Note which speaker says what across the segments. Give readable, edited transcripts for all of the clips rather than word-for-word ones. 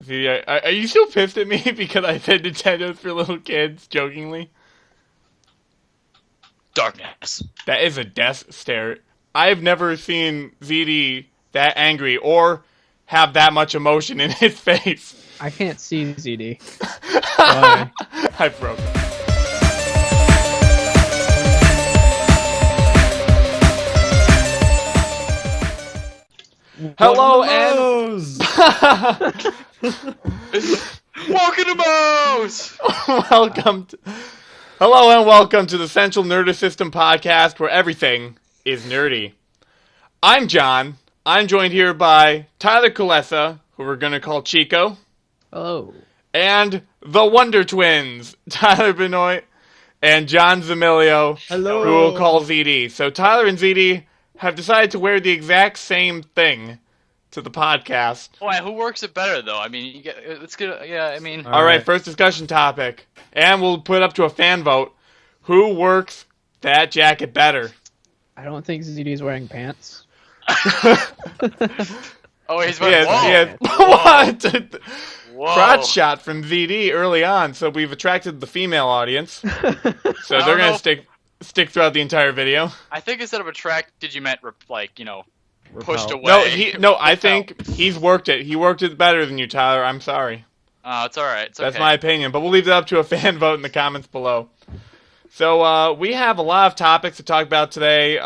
Speaker 1: See, are you still pissed at me because I said Nintendo's for little kids, jokingly?
Speaker 2: Darkness.
Speaker 1: That is a death stare. I've never seen ZD that angry or have that much emotion in his face.
Speaker 3: I can't see ZD.
Speaker 1: I broke him. Hello and
Speaker 2: Welcome to Moe's!
Speaker 1: Hello and welcome to the Central Nerdous System podcast where everything is nerdy. I'm John. I'm joined here by Tyler Kulesa, who we're going to call Chico.
Speaker 3: Hello.
Speaker 1: And the Wonder Twins, Tyler Benoit and John Zamilio,
Speaker 3: Hello.
Speaker 1: who we'll call ZD. So Tyler and ZD have decided to wear the exact same thing to the podcast.
Speaker 2: Oh, who works it better, though? I mean, let's get... Yeah, I mean...
Speaker 1: All right, first discussion topic. And we'll put it up to a fan vote. Who works that jacket better?
Speaker 3: I don't think ZD's wearing pants.
Speaker 2: Oh, he's wearing...
Speaker 1: What?
Speaker 2: Whoa.
Speaker 1: Crotch shot from ZD early on, so we've attracted the female audience. So they're going to stick throughout the entire video.
Speaker 2: I think instead of attracted, you meant, pushed away.
Speaker 1: I think he's worked it. He worked it better than you, Tyler. I'm sorry.
Speaker 2: Oh, it's alright. It's okay.
Speaker 1: That's my opinion, but we'll leave that up to a fan vote in the comments below. So we have a lot of topics to talk about today,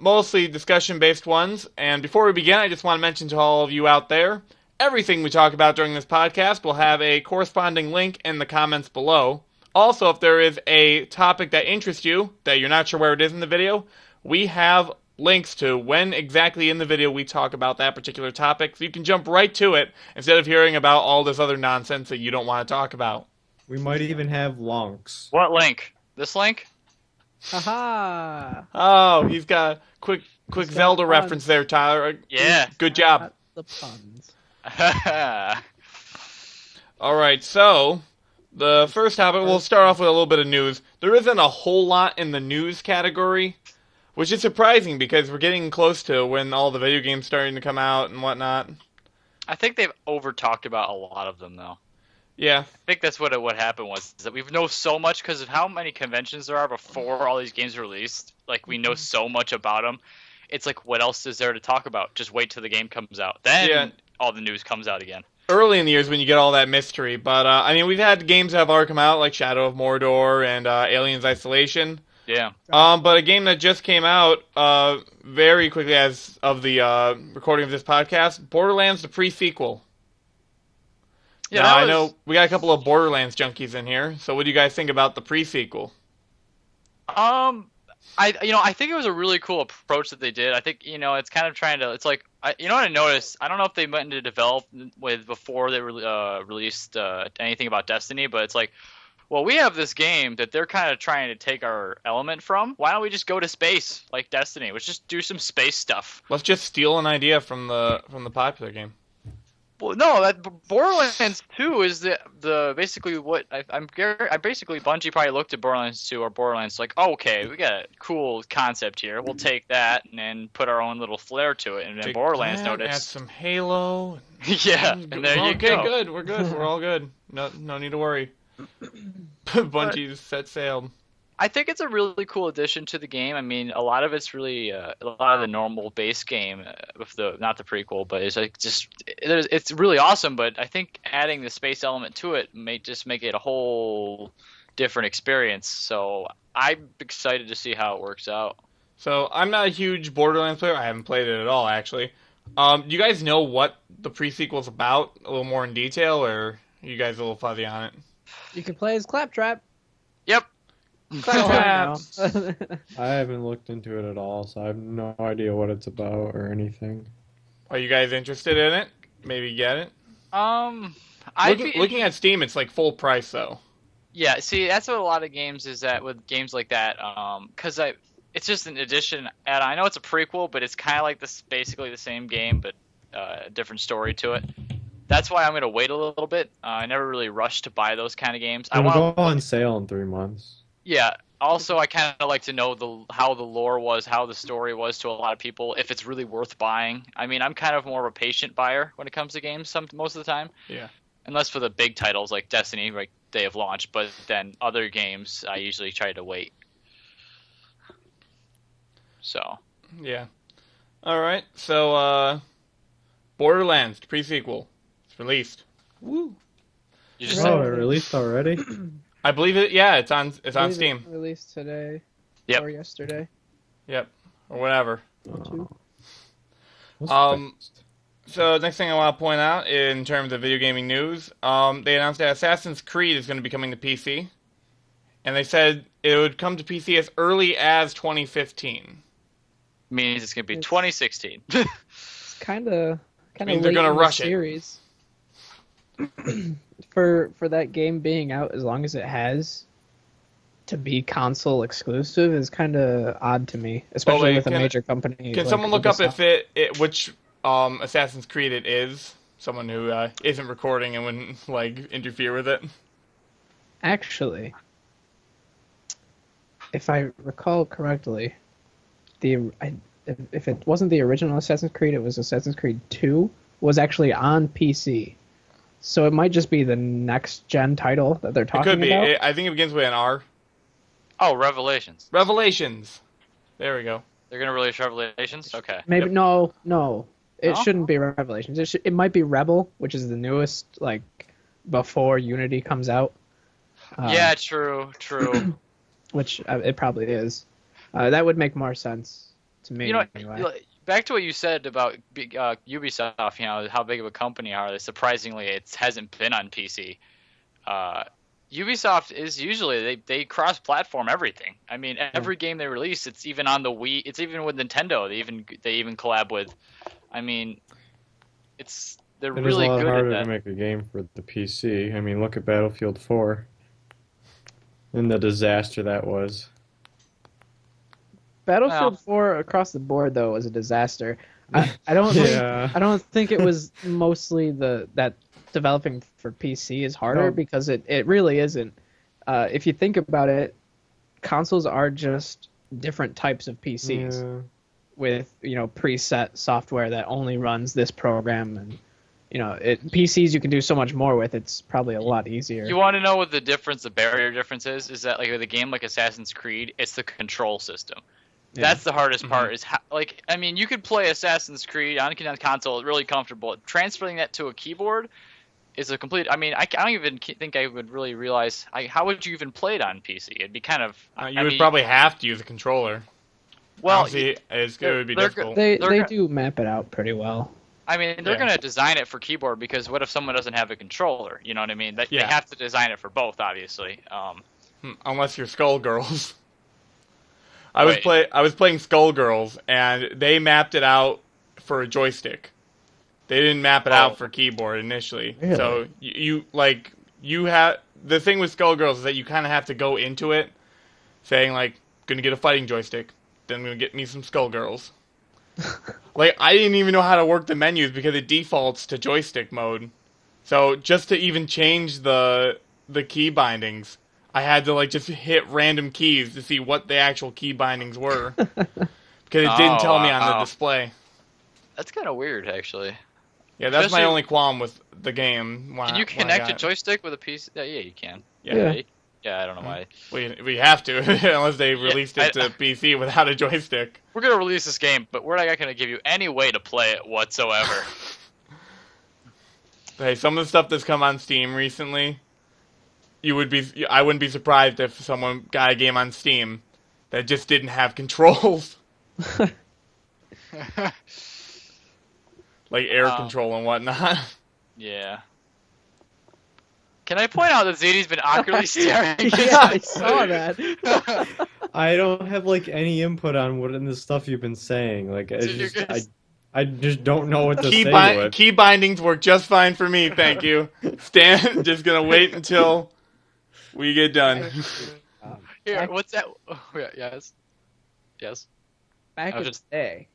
Speaker 1: mostly discussion-based ones. And before we begin, I just want to mention to all of you out there, everything we talk about during this podcast will have a corresponding link in the comments below. Also, if there is a topic that interests you, that you're not sure where it is in the video, we have links to when exactly in the video we talk about that particular topic, so you can jump right to it instead of hearing about all this other nonsense that you don't want to talk about.
Speaker 4: We might even have lonks.
Speaker 2: What link? This link?
Speaker 3: Haha.
Speaker 1: Oh, he's got a quick Zelda
Speaker 3: puns.
Speaker 1: reference there, Tyler.
Speaker 2: Yeah.
Speaker 1: Good job.
Speaker 3: The puns.
Speaker 1: Alright, so the first topic, we'll start off with a little bit of news. There isn't a whole lot in the news category, which is surprising because we're getting close to when all the video games starting to come out and whatnot.
Speaker 2: I think they've over-talked about a lot of them, though.
Speaker 1: Yeah.
Speaker 2: I think that's what happened was, is that we know so much because of how many conventions there are before all these games are released. Like, we know so much about them. It's like, what else is there to talk about? Just wait till the game comes out. Then all the news comes out again. Early
Speaker 1: in the years when you get all that mystery. But, I mean, we've had games that have already come out, like Shadow of Mordor and Aliens Isolation.
Speaker 2: Yeah.
Speaker 1: But a game that just came out very quickly as of the recording of this podcast, Borderlands The Pre Sequel. Yeah, now, I know we got a couple of Borderlands junkies in here. So what do you guys think about the Pre Sequel?
Speaker 2: I think it was a really cool approach that they did. I think, it's kind of trying to, it's like, what I noticed, I don't know if they went into development before they released anything about Destiny, but it's like, well, we have this game that they're kind of trying to take our element from. Why don't we just go to space like Destiny? Let's just do some space stuff.
Speaker 1: Let's just steal an idea from the popular game.
Speaker 2: Well, no, that Borderlands 2 is the basically what I basically Bungie probably looked at Borderlands 2 or Borderlands like, oh, okay, we got a cool concept here. We'll take that and then put our own little flair to it. And then Borderlands noticed.
Speaker 1: Add some Halo.
Speaker 2: Yeah, and there you go.
Speaker 1: Okay, good. We're good. We're all good. No need to worry. Bungie's set sail.
Speaker 2: I think it's a really cool addition to the game. I mean, a lot of it's really a lot of the normal base game, with not the prequel, but it's like it's really awesome. But I think adding the space element to it may just make it a whole different experience. So I'm excited to see how it works out.
Speaker 1: So I'm not a huge Borderlands player. I haven't played it at all, actually. Do you guys know what the pre-sequel's about a little more in detail, or are you guys a little fuzzy on it?
Speaker 3: You can play as Claptrap.
Speaker 2: Yep.
Speaker 3: Claptrap.
Speaker 4: I haven't looked into it at all, so I have no idea what it's about or anything.
Speaker 1: Are you guys interested in it? Maybe get it?
Speaker 2: Looking
Speaker 1: at Steam, it's like full price, though.
Speaker 2: Yeah, see, that's what a lot of games is that with games like that, because it's just an addition. And I know it's a prequel, but it's kind of like basically the same game, but a different story to it. That's why I'm going to wait a little bit. I never really rush to buy those kind of games.
Speaker 4: It'll go on sale in 3 months.
Speaker 2: Yeah. Also, I kind of like to know how the lore was, how the story was to a lot of people, if it's really worth buying. I mean, I'm kind of more of a patient buyer when it comes to games most of the time.
Speaker 1: Yeah.
Speaker 2: unless for the big titles like Destiny, like day of launch. But then other games, I usually try to wait. So.
Speaker 1: Yeah. All right. So, Borderlands The Pre Sequel. It's released. Woo.
Speaker 2: You just
Speaker 4: Oh,
Speaker 2: said,
Speaker 4: it released already?
Speaker 1: I believe it. Yeah, it's on Steam.
Speaker 3: Released today.
Speaker 2: Yep.
Speaker 3: Or yesterday.
Speaker 1: Yep. Or whatever.
Speaker 3: Two.
Speaker 1: So next thing I want to point out in terms of video gaming news, they announced that Assassin's Creed is going to be coming to PC, and they said it would come to PC as early as 2015.
Speaker 2: means it's gonna be 2016.
Speaker 3: It's kind of
Speaker 1: Means
Speaker 3: late
Speaker 1: they're gonna
Speaker 3: in the
Speaker 1: rush it.
Speaker 3: series. For that game being out as long as it has to be console exclusive is kind of odd to me, especially with a major company.
Speaker 1: Can
Speaker 3: like
Speaker 1: someone look up
Speaker 3: Ubisoft.
Speaker 1: if which Assassin's Creed it is? Someone who isn't recording and wouldn't like interfere with it.
Speaker 3: Actually, if I recall correctly, if it wasn't the original Assassin's Creed, it was Assassin's Creed 2, was actually on PC. So it might just be the next gen title that they're
Speaker 1: It
Speaker 3: talking
Speaker 1: could be.
Speaker 3: about.
Speaker 1: I think it begins with an R.
Speaker 2: Oh, Revelations.
Speaker 1: Revelations. There we go.
Speaker 2: They're gonna release Revelations. Okay.
Speaker 3: Maybe
Speaker 1: Yep.
Speaker 3: no. It
Speaker 2: No?
Speaker 3: shouldn't be Revelations. It might be Rebel, which is the newest, like before Unity comes out.
Speaker 2: Yeah, true.
Speaker 3: Which it probably is. That would make more sense to me.
Speaker 2: You know,
Speaker 3: anyway.
Speaker 2: back to what you said about Ubisoft. You know how big of a company are they? Surprisingly, it hasn't been on PC. Ubisoft is usually they cross-platform everything. I mean, every game they release, it's even on the Wii. It's even with Nintendo. They even collab with. I mean, they're
Speaker 4: It is
Speaker 2: really
Speaker 4: a lot
Speaker 2: good at
Speaker 4: harder
Speaker 2: that.
Speaker 4: to make a game for the PC. I mean, look at Battlefield 4 and the disaster that was.
Speaker 3: Battlefield 4 across the board though was a disaster. I don't
Speaker 4: Yeah.
Speaker 3: think, I don't think it was mostly that developing for PC is harder
Speaker 4: No.
Speaker 3: because it really isn't. If you think about it, consoles are just different types of PCs
Speaker 4: Yeah.
Speaker 3: with preset software that only runs this program, and PCs you can do so much more with. It's probably a lot easier.
Speaker 2: You want to know what the barrier difference is? Is that like with a game like Assassin's Creed, it's the control system.
Speaker 3: Yeah.
Speaker 2: That's the hardest part. Is how, I mean, you could play Assassin's Creed on console, really comfortable. Transferring that to a keyboard is a complete. I mean, I don't even think I would really realize how would you even play it on PC? It'd be kind of.
Speaker 1: You would probably have to use a controller.
Speaker 2: Well,
Speaker 1: Honestly, it would be
Speaker 2: they're-
Speaker 1: difficult.
Speaker 3: They
Speaker 2: They're go-
Speaker 3: do map it out pretty well.
Speaker 2: I mean, they're
Speaker 1: Yeah.
Speaker 2: going to design it for keyboard because what if someone doesn't have a controller? You know what I mean? They
Speaker 1: Yeah.
Speaker 2: have to design it for both, obviously.
Speaker 1: Unless you're Skullgirls. I was
Speaker 2: Wait.
Speaker 1: playing Skullgirls, and they mapped it out for a joystick. They didn't map it
Speaker 2: Oh.
Speaker 1: out for keyboard initially.
Speaker 3: Really?
Speaker 1: So you have the thing with Skullgirls is that you kind of have to go into it saying like, gonna get a fighting joystick, then I'm gonna get me some Skullgirls. I didn't even know how to work the menus because it defaults to joystick mode. So just to even change the key bindings, I had to just hit random keys to see what the actual key bindings were. Because it didn't tell me on the
Speaker 2: wow.
Speaker 1: display.
Speaker 2: That's kind of weird, actually.
Speaker 1: Yeah, that's my
Speaker 2: Especially-
Speaker 1: only qualm with the game.
Speaker 2: Can you connect a joystick with a piece? Yeah, you can.
Speaker 1: Yeah.
Speaker 2: Yeah, I don't know why.
Speaker 1: We have to, unless they released it to PC without a joystick.
Speaker 2: We're gonna release this game, but we're not gonna give you any way to play it whatsoever.
Speaker 1: Hey, some of the stuff that's come on Steam recently, I wouldn't be surprised if someone got a game on Steam that just didn't have controls. Like air control and whatnot.
Speaker 2: Yeah. Can I point out that Zadie's been awkwardly staring?
Speaker 3: Yeah, I saw that.
Speaker 4: I don't have any input on what in the stuff you've been saying. I just don't know what to say to it.
Speaker 1: Key bindings work just fine for me, thank you. Stan, just gonna wait until we get done.
Speaker 2: Here, what's that? Oh, yeah, yes.
Speaker 3: Back
Speaker 2: I
Speaker 3: in
Speaker 2: was
Speaker 3: the day,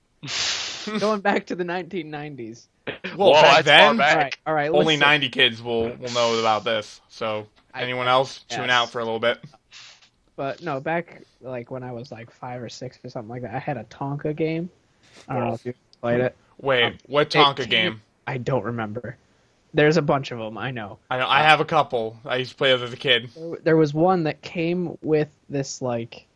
Speaker 3: going back to the 1990s.
Speaker 1: Well,
Speaker 2: Whoa,
Speaker 1: back
Speaker 2: that's far
Speaker 1: then,
Speaker 2: back.
Speaker 3: All right.
Speaker 1: only
Speaker 3: listen.
Speaker 1: 90 kids will know about this. So anyone else, tune
Speaker 3: yes.
Speaker 1: out for a little bit.
Speaker 3: But no, back when I was 5 or 6 or something like that, I had a Tonka game. I don't know if you played it.
Speaker 1: Wait, what Tonka game?
Speaker 3: I don't remember. There's a bunch of them, I know.
Speaker 1: I have a couple. I used to play those as a kid.
Speaker 3: There was one that came with this like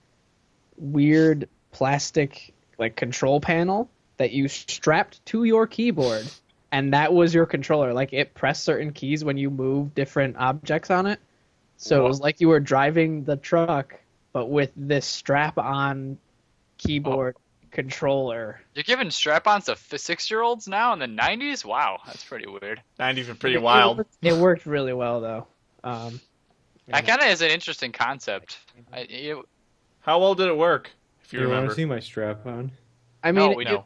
Speaker 3: weird plastic like control panel that you strapped to your keyboard, and that was your controller. Like it pressed certain keys when you move different objects on it. So it was like you were driving the truck, but with this strap-on keyboard controller.
Speaker 2: You're giving strap-ons to 6-year-olds now in the 90s? Wow, that's pretty weird.
Speaker 1: 90s are pretty wild.
Speaker 3: It worked really well, though.
Speaker 2: That kind of is an interesting concept.
Speaker 1: How well did it work, if you
Speaker 4: You want
Speaker 1: remember?
Speaker 4: to see my strap on?
Speaker 3: I mean,
Speaker 2: No, we know.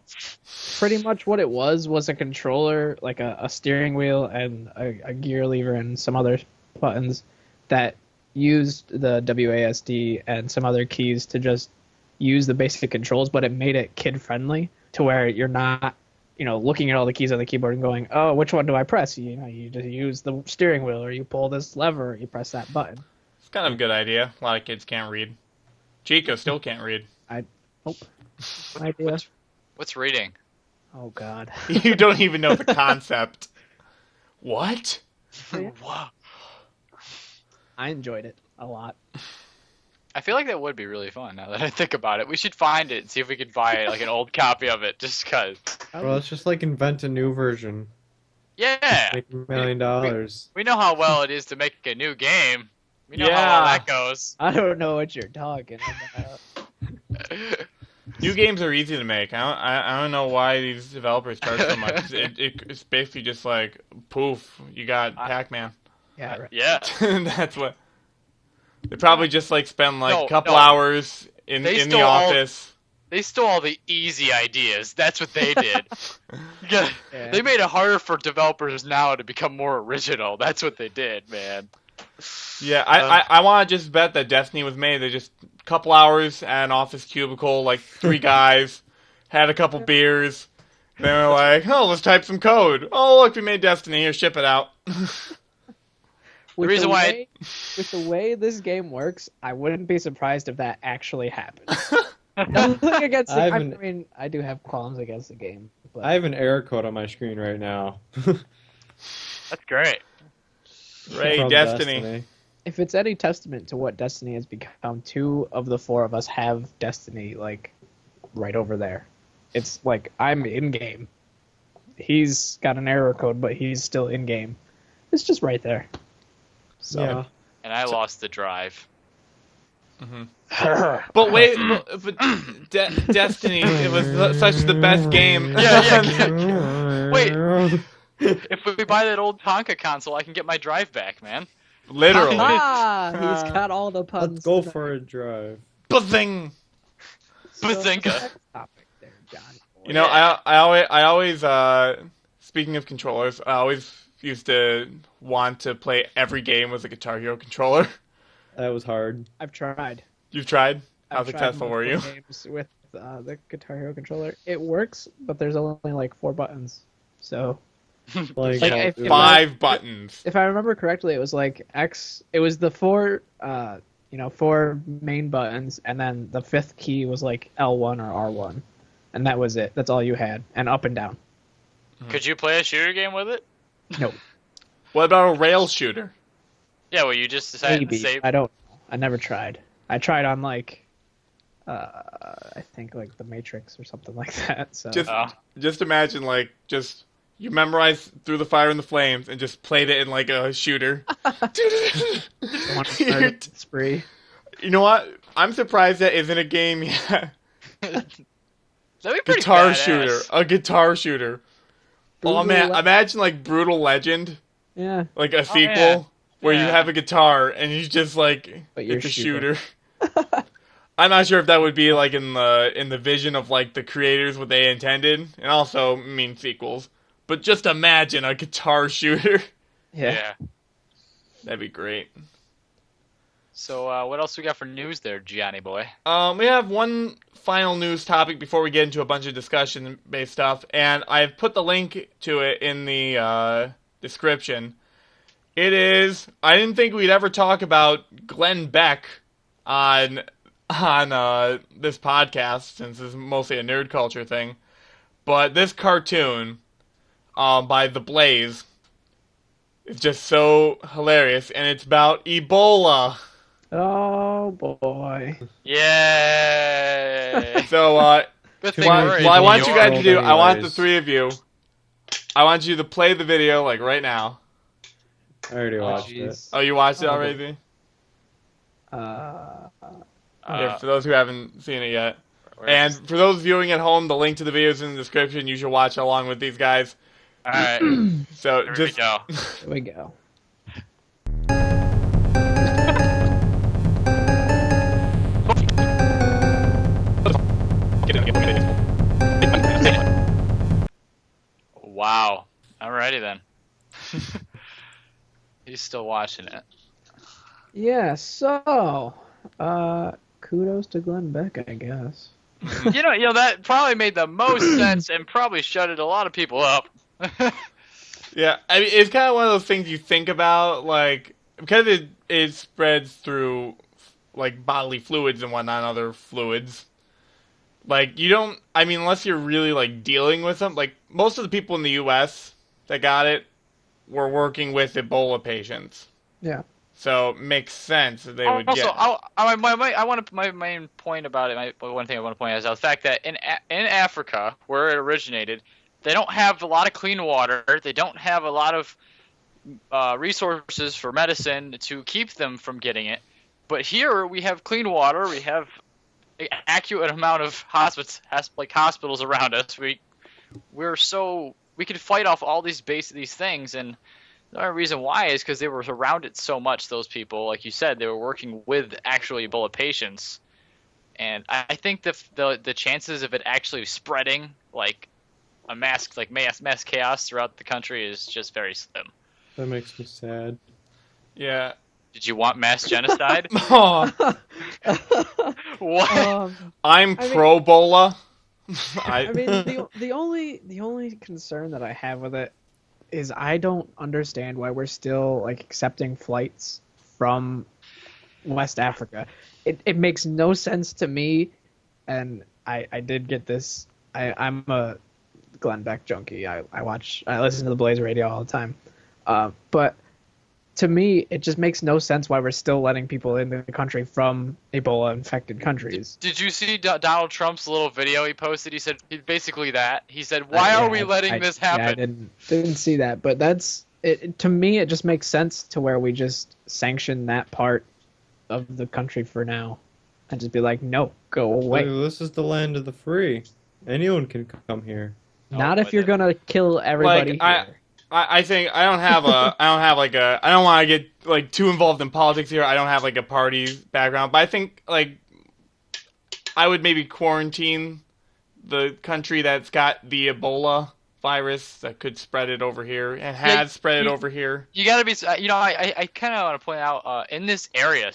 Speaker 3: pretty much what it was a controller, like a steering wheel and a gear lever and some other buttons that used the WASD and some other keys to just use the basic controls, but it made it kid-friendly to where you're not, looking at all the keys on the keyboard and going, oh, which one do I press? You just use the steering wheel, or you pull this lever, or you press that button.
Speaker 1: It's kind of a good idea. A lot of kids can't read. Chico still can't read.
Speaker 3: Idea.
Speaker 2: What's reading?
Speaker 3: Oh, God.
Speaker 1: You don't even know the concept. What?
Speaker 2: Wow.
Speaker 3: I enjoyed it a lot.
Speaker 2: I feel like that would be really fun now that I think about it. We should find it and see if we could buy like an old copy of it just because.
Speaker 4: Well, let's just like invent a new version.
Speaker 2: Yeah.
Speaker 4: Make $1 million.
Speaker 2: We know how well it is to make a new game. We know how
Speaker 1: Yeah.
Speaker 2: well that goes.
Speaker 3: I don't know what you're talking about.
Speaker 1: New games are easy to make. I don't know why these developers charge so much. It's basically just like, poof, you got Pac-Man.
Speaker 3: Yeah, right.
Speaker 2: Yeah.
Speaker 1: That's what. They probably just like spend like
Speaker 2: No,
Speaker 1: a couple
Speaker 2: no.
Speaker 1: hours in
Speaker 2: They
Speaker 1: the
Speaker 2: stole all-
Speaker 1: office.
Speaker 2: They stole all the easy ideas. That's what they did.
Speaker 3: Yeah.
Speaker 2: They made it harder for developers now to become more original. That's what they did, man.
Speaker 1: Yeah, I want to just bet that Destiny was made. They just a couple hours at an office cubicle, like 3 guys, had a couple beers. They were like, oh, let's type some code. Oh, look, we made Destiny. Here, ship it out.
Speaker 3: With
Speaker 2: reason why
Speaker 3: with the way this game works, I wouldn't be surprised if that actually happened. Nothing against it. I mean, I do have qualms against the game. But
Speaker 4: I have an error code on my screen right now.
Speaker 2: That's great.
Speaker 1: Ray,
Speaker 4: From
Speaker 1: Destiny.
Speaker 3: if it's any testament to what Destiny has become, 2 of the 4 of us have Destiny, like, right over there. It's like, I'm in-game. He's got an error code, but he's still in-game. It's just right there. So.
Speaker 4: Yeah.
Speaker 2: And I lost the drive.
Speaker 1: But wait, but Destiny, it was such the best game.
Speaker 2: Yeah. Wait. If we buy that old Tonka console, I can get my drive back, man.
Speaker 1: Literally.
Speaker 3: He's got all the puns.
Speaker 4: Let's go for a drive.
Speaker 1: Bazing!
Speaker 2: Bazinga.
Speaker 3: Next topic there, Johnny.
Speaker 1: You know, I always speaking of controllers, I always used to want to play every game with a Guitar Hero controller.
Speaker 4: That was hard.
Speaker 3: I've tried.
Speaker 1: You've tried? How
Speaker 3: I've tried
Speaker 1: successful were you?
Speaker 3: multiple games with the Guitar Hero controller. It works, but there's only like 4 buttons. So
Speaker 4: Like,
Speaker 3: Like, if
Speaker 1: 5 buttons.
Speaker 3: if I remember correctly, it was like X. It was the 4, 4 main buttons, and then the 5th key was like L1 or R1, and that was it. That's all you had, and up and down.
Speaker 2: Could you play a shooter game with it?
Speaker 3: No,
Speaker 1: What about a rail shooter?
Speaker 2: Yeah, well, you just decided
Speaker 3: maybe
Speaker 2: to save.
Speaker 3: I don't know. I never tried. I tried on like, I think like the Matrix or something like that. So
Speaker 1: Just imagine, like, you memorized Through the Fire and the Flames and just played it in like a shooter.
Speaker 3: want to start a spree.
Speaker 1: You know what? I'm surprised that isn't a game yet.
Speaker 2: That'd be pretty
Speaker 1: Guitar
Speaker 2: badass.
Speaker 1: shooter. A guitar shooter. Oh man, imagine like Brutal Legend,
Speaker 3: Yeah,
Speaker 1: like a sequel
Speaker 2: yeah.
Speaker 1: where you
Speaker 2: Yeah.
Speaker 1: have a guitar and you just like
Speaker 3: But you're
Speaker 1: it's a
Speaker 3: shooter.
Speaker 1: shooter. I'm not sure if that would be like in the vision of like the creators what they intended, and also mean sequels. But just imagine a guitar shooter.
Speaker 3: yeah.
Speaker 1: That'd be great.
Speaker 2: So, what else we got for news there, Gianni boy?
Speaker 1: We have one final news topic before we get into a bunch of discussion-based stuff, and I've put the link to it in the description. It is. I didn't think we'd ever talk about Glenn Beck on this podcast, since this is mostly a nerd culture thing. But this cartoon by The Blaze It's just so hilarious, and it's about Ebola.
Speaker 3: Oh boy.
Speaker 2: Yay!
Speaker 1: So,
Speaker 2: Good
Speaker 4: Too
Speaker 2: thing
Speaker 4: many
Speaker 2: we're
Speaker 1: what
Speaker 2: in
Speaker 1: I
Speaker 2: New
Speaker 1: want you guys
Speaker 2: York.
Speaker 1: to do, I want the
Speaker 4: Anyways.
Speaker 1: three of you, I want you to play the video, like, right now.
Speaker 4: I already watched it.
Speaker 3: Jeez.
Speaker 1: Oh, you watched it already? Yeah, for those who haven't seen it yet. And for those viewing at home, the link to the video is in the description. You should watch along with these guys.
Speaker 2: All right,
Speaker 1: So
Speaker 2: here
Speaker 1: just
Speaker 2: we go.
Speaker 3: Here we go.
Speaker 2: Wow. Alrighty then. He's still watching it.
Speaker 3: Yeah, so kudos to Glenn Beck, I guess.
Speaker 2: You know that probably made the most sense and probably shutted a lot of people up.
Speaker 1: Yeah, I mean, it's kind of one of those things you think about, like, because it spreads through, like, bodily fluids and whatnot, other fluids. Like, you don't, I mean, unless you're really, like, dealing with them, like, most of the people in the U.S. that got it were working with Ebola patients.
Speaker 3: Yeah.
Speaker 1: So, it makes sense that they would
Speaker 2: Also,
Speaker 1: get
Speaker 2: my main point about it, one thing I want to point out is the fact that in Africa, where it originated, they don't have a lot of clean water. They don't have a lot of resources for medicine to keep them from getting it. But here we have clean water. We have an accurate amount of hospitals around us. We could fight off all these things, and the only reason why is because they were around it so much. Those people, like you said, they were working with actually Ebola patients, and I think the chances of it actually spreading like a mass chaos throughout the country is just very slim.
Speaker 4: That makes me sad.
Speaker 1: yeah.
Speaker 2: Did you want mass genocide?
Speaker 1: Oh,
Speaker 2: What?
Speaker 1: I'm
Speaker 3: I mean-
Speaker 1: pro-Bola.
Speaker 3: I mean, the only concern that I have with it is I don't understand why we're still like accepting flights from West Africa. It makes no sense to me, and I did get this. I'm a Glenn Beck junkie. I listen to the Blaze radio all the time, but to me, it just makes no sense why we're still letting people into the country from Ebola-infected countries.
Speaker 2: Did you see Donald Trump's little video he posted? He said basically that. He said, "Why are we letting this happen?"
Speaker 3: Yeah, I didn't see that, but that's it. To me, it just makes sense to where we just sanction that part of the country for now, and just be like, no, go away.
Speaker 4: Dude, this is the land of the free. Anyone can come here.
Speaker 3: Not if you're gonna kill everybody
Speaker 1: Like,
Speaker 3: here.
Speaker 1: I think I don't want to get like too involved in politics here. I don't have like a party background, but I think like I would maybe quarantine the country that's got the Ebola virus that could spread it over here and has spread it over here.
Speaker 2: You gotta be, I kind of want to point out, in this area,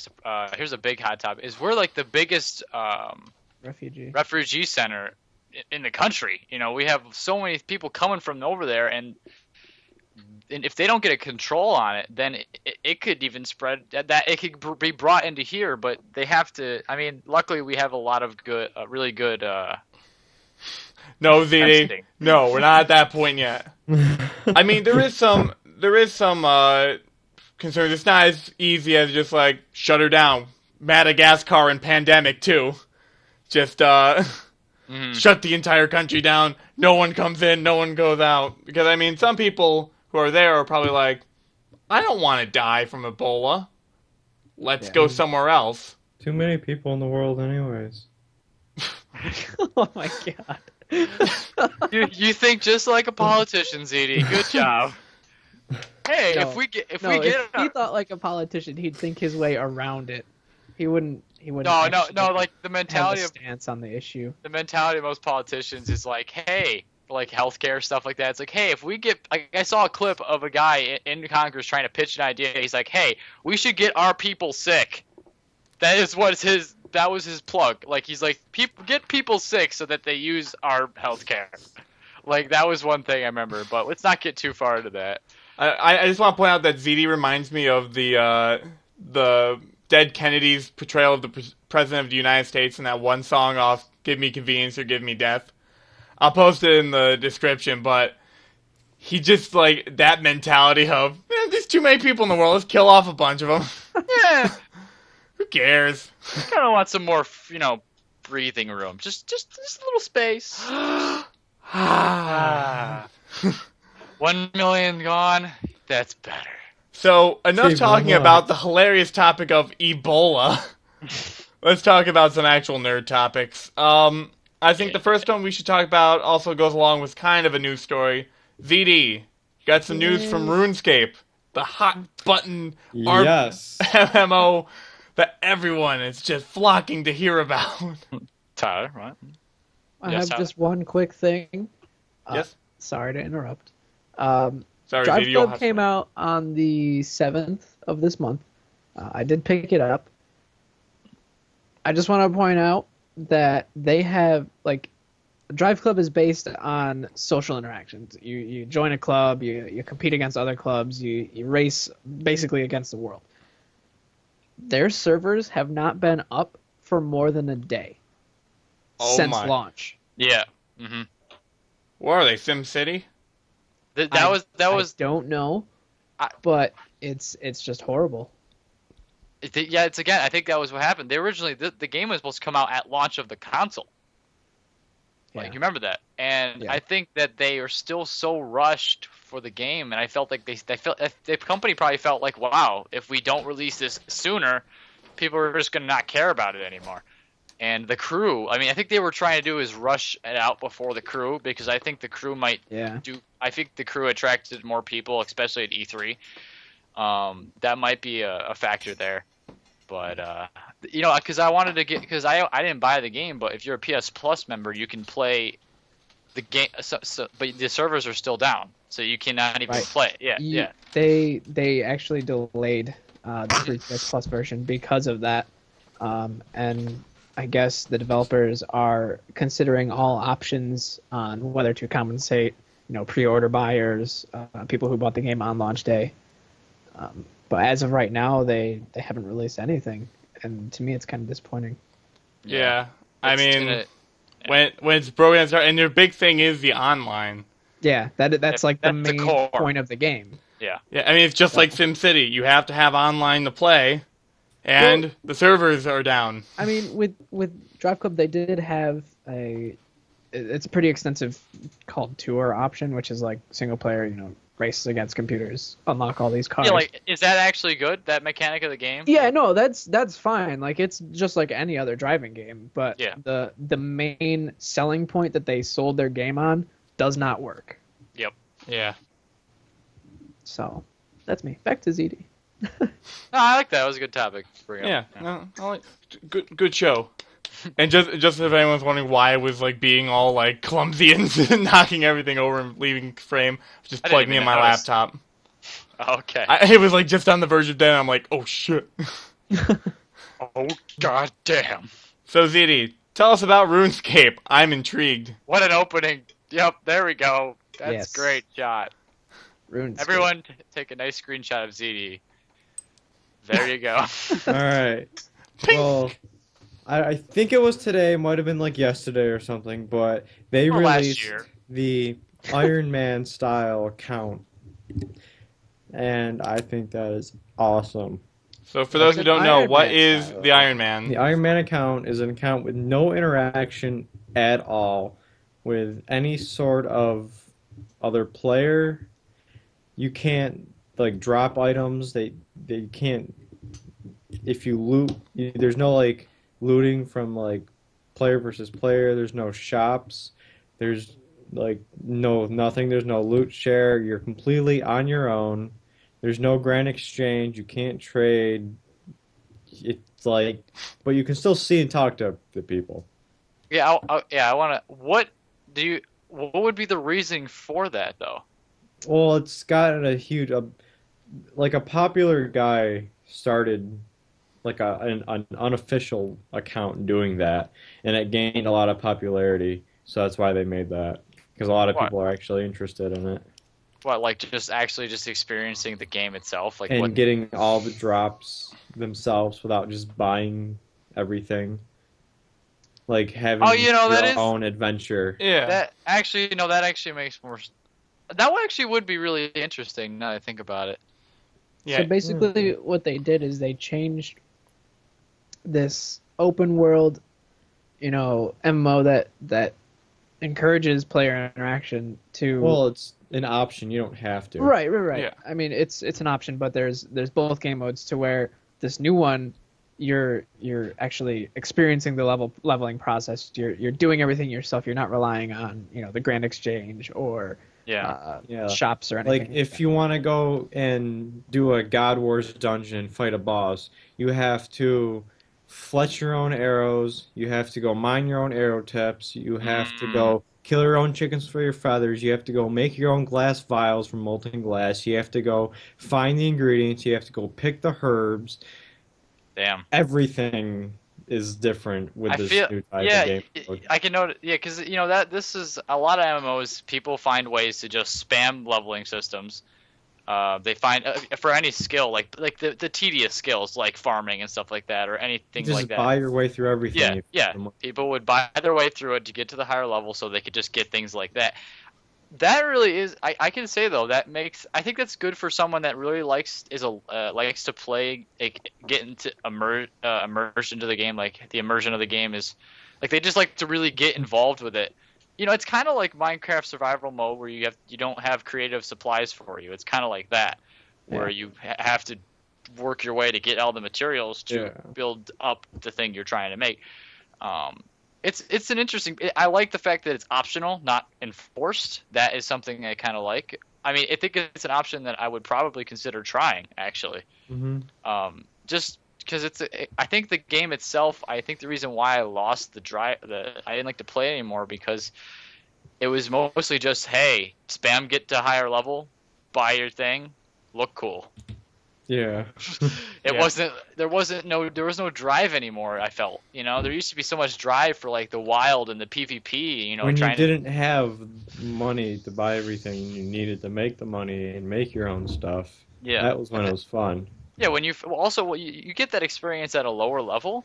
Speaker 2: here's a big hot topic, is we're like the biggest refugee center in the country. You know, we have so many people coming from over there, and if they don't get a control on it, then it could even spread, that it could be brought into here, but they have to, I mean, luckily we have a lot of really good,
Speaker 1: No, ZD.
Speaker 2: testing.
Speaker 1: No, we're not at that point yet. I mean, there is some concern. It's not as easy as just like shut her down. Madagascar and pandemic too. Just shut the entire country down. No one comes in, no one goes out. Because I mean, some people who are there are probably like, I don't want to die from Ebola. Let's go somewhere else.
Speaker 4: Too many people in the world, anyways.
Speaker 3: Oh my god.
Speaker 2: You think just like a politician, ZD. Good job. Hey,
Speaker 3: No.
Speaker 2: if we get
Speaker 3: If he thought like a politician, he'd think his way around it. He wouldn't.
Speaker 2: no,
Speaker 3: actually
Speaker 2: like the
Speaker 3: have
Speaker 2: mentality
Speaker 3: a
Speaker 2: of
Speaker 3: stance on the issue.
Speaker 2: most politicians is like, hey, like healthcare stuff like that. It's like, hey, if we get, like, I saw a clip of a guy in Congress trying to pitch an idea. He's like, hey, we should get our people sick. That was his plug. Like, he's like, get people sick so that they use our healthcare. Like, that was one thing I remember. But let's not get too far into that.
Speaker 1: I just want to point out that ZD reminds me of the dead Kennedy's portrayal of the President of the United States in that one song off "Give Me Convenience or Give Me Death." I'll post it in the description, but he just like that mentality of there's too many people in the world. Let's kill off a bunch of them.
Speaker 2: Yeah.
Speaker 1: Who cares?
Speaker 2: Kind of want some more, breathing room. Just a little space. 1 million gone. That's better.
Speaker 1: So enough
Speaker 4: Save
Speaker 1: talking
Speaker 4: one
Speaker 1: about the hilarious topic of Ebola. Let's talk about some actual nerd topics. I think the first one we should talk about also goes along with kind of a news story. ZD, got some news from RuneScape, the hot button
Speaker 4: Yes.
Speaker 1: MMO that everyone is just flocking to hear about.
Speaker 2: Tyler, right?
Speaker 3: I
Speaker 2: Yes,
Speaker 3: have
Speaker 2: Tyler?
Speaker 3: just one quick thing.
Speaker 1: Yes?
Speaker 3: Sorry to interrupt.
Speaker 1: Sorry, ZD, you'll
Speaker 3: Driveclub
Speaker 1: have
Speaker 3: came out on the 7th of this month. I did pick it up. I just want to point out that they have, Driveclub is based on social interactions. You join a club, you compete against other clubs, you race basically against the world. Their servers have not been up for more than a day since launch.
Speaker 2: Yeah. Mm-hmm.
Speaker 1: What are they, SimCity?
Speaker 2: That was.
Speaker 3: I don't know, but it's just horrible.
Speaker 2: It's again. I think that was what happened. They originally the game was supposed to come out at launch of the console. Like, you remember that? And I think that they are still so rushed for the game, and I felt like they felt the company probably felt like, wow, if we don't release this sooner, people are just gonna not care about it anymore. And the crew, I think they were trying to do is rush it out before the crew, because I think the crew might do. I think the crew attracted more people, especially at E3. That might be a factor there. But because I wanted to because I didn't buy the game, but if you're a PS Plus member, you can play the game. But the servers are still down, so you cannot even play it. Yeah.
Speaker 3: They actually delayed the free PS Plus version because of that, and I guess the developers are considering all options on whether to compensate, pre-order buyers, people who bought the game on launch day. But as of right now, they haven't released anything, and to me, it's kind of disappointing.
Speaker 1: Yeah. When it's broken, and their big thing is the online.
Speaker 3: Yeah, that's the main
Speaker 2: core
Speaker 3: point of the game.
Speaker 2: Yeah.
Speaker 1: Yeah, it's just like SimCity. You have to have online to play, and the servers are down.
Speaker 3: With Driveclub, they did have it's a pretty extensive called tour option, which is like single player, races against computers, unlock all these cars.
Speaker 2: Yeah, is that actually good? That mechanic of the game?
Speaker 3: Yeah, no, that's fine. It's just like any other driving game, but the main selling point that they sold their game on does not work.
Speaker 2: Yep.
Speaker 1: Yeah.
Speaker 3: So, that's me. Back to ZD.
Speaker 2: No, I like that. It was a good topic to bring up.
Speaker 1: Yeah. No, good show. And just if anyone's wondering why I was being all clumsy and knocking everything over and leaving frame, just plugging in my laptop.
Speaker 2: Okay.
Speaker 1: It was just on the verge of dead. I'm like, oh shit.
Speaker 2: Oh god damn.
Speaker 1: So ZD, tell us about RuneScape. I'm intrigued.
Speaker 2: What an opening. Yep, there we go. That's
Speaker 3: Yes.
Speaker 2: great shot.
Speaker 3: RuneScape.
Speaker 2: Everyone take a nice screenshot of ZD. There you go.
Speaker 4: Alright. Well, I think it was today, it might have been yesterday or something, but they released the Ironman style account. And I think that is awesome.
Speaker 1: So for those who don't know, what is the Iron Man?
Speaker 4: The Iron Man account is an account with no interaction at all with any sort of other player. You can't drop items. They can't. If you loot, there's no looting from player versus player. There's no shops. There's nothing. There's no loot share. You're completely on your own. There's no grand exchange. You can't trade. It's but you can still see and talk to the people.
Speaker 2: Yeah, I want to. What would be the reasoning for that though?
Speaker 4: Well, it's gotten a huge, a popular guy started an unofficial account doing that, and it gained a lot of popularity. So that's why they made that, because a lot of people are actually interested in it.
Speaker 2: What, just experiencing the game itself,
Speaker 4: getting all the drops themselves without just buying everything, having your own adventure.
Speaker 1: Yeah,
Speaker 2: that actually makes more. That one actually would be really interesting now that I think about it.
Speaker 1: Yeah.
Speaker 3: So basically, what they did is they changed this open world, MMO that encourages player interaction to.
Speaker 4: Well, it's an option. You don't have to.
Speaker 3: Right.
Speaker 1: Yeah.
Speaker 3: I mean, it's an option, but there's both game modes to where this new one, you're actually experiencing the leveling process. You're doing everything yourself. You're not relying on the Grand Exchange or
Speaker 2: Yeah.
Speaker 3: shops or anything.
Speaker 4: Like, if you want to go and do a God Wars dungeon and fight a boss, you have to fletch your own arrows, you have to go mine your own arrow tips, you have to go kill your own chickens for your feathers, you have to go make your own glass vials from molten glass, you have to go find the ingredients, you have to go pick the herbs.
Speaker 2: Damn.
Speaker 4: Everything is different with this new type of game mode.
Speaker 2: I can notice. Yeah, because that this is a lot of MMOs. People find ways to just spam leveling systems. They find for any skill, like the tedious skills, like farming and stuff like that, or anything
Speaker 4: Just
Speaker 2: like that.
Speaker 4: buy your way through everything.
Speaker 2: Yeah. People would buy their way through it to get to the higher level, so they could just get things like that. That really is. I can say though that makes. I think that's good for someone that really likes to play, get into immersed into the game. Like the immersion of the game is, like they just like to really get involved with it. It's kind of like Minecraft survival mode where you don't have creative supplies for you. It's kind of like that, where you have to work your way to get all the materials to build up the thing you're trying to make. It's an interesting. I like the fact that it's optional, not enforced. That is something I kind of like. I mean, I think it's an option that I would probably consider trying, actually.
Speaker 4: Mm-hmm.
Speaker 2: Just because I think the game itself. I think the reason why I lost I didn't like to play anymore because it was mostly just, hey, spam, get to higher level, buy your thing, look cool.
Speaker 4: Yeah.
Speaker 2: There was no drive anymore. I felt, there used to be so much drive for like the wild and the PvP,
Speaker 4: when you didn't have money to buy everything, you needed to make the money and make your own stuff.
Speaker 2: Yeah.
Speaker 4: That was when it was fun.
Speaker 2: Yeah, when you get that experience at a lower level.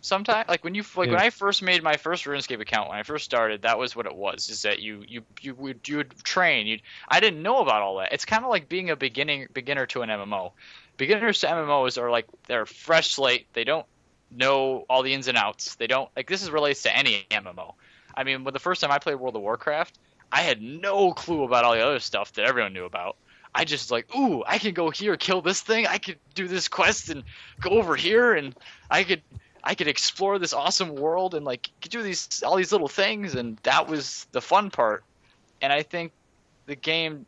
Speaker 2: Sometimes, when I first made my first RuneScape account, when I first started, that was what it was. Is that you would train. I didn't know about all that. It's kind of like being a beginner to an MMO. Beginners to MMOs are like they're fresh slate. They don't know all the ins and outs. They don't this relates to any MMO. I mean, when the first time I played World of Warcraft, I had no clue about all the other stuff that everyone knew about. I just ooh, I can go here, kill this thing. I could do this quest and go over here, and I could explore this awesome world and do all these little things, and that was the fun part. And I think the game,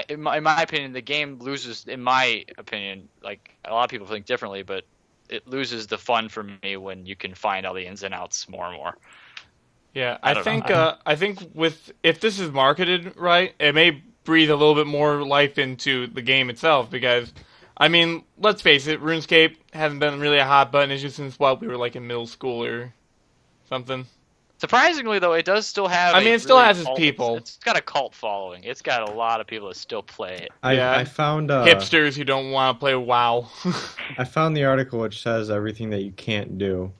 Speaker 2: in my opinion, the game loses. In my opinion, a lot of people think differently, but it loses the fun for me when you can find all the ins and outs more and more.
Speaker 1: Yeah, I think if this is marketed right, it may breathe a little bit more life into the game itself because, I mean, let's face it, RuneScape hasn't been really a hot button issue since we were in middle school or something.
Speaker 2: Surprisingly, though, it does still have.
Speaker 1: I mean, it still has its people.
Speaker 2: It's got a cult following. It's got a lot of people that still play it.
Speaker 4: I found
Speaker 1: hipsters who don't want to play WoW.
Speaker 4: I found the article which says everything that you can't do.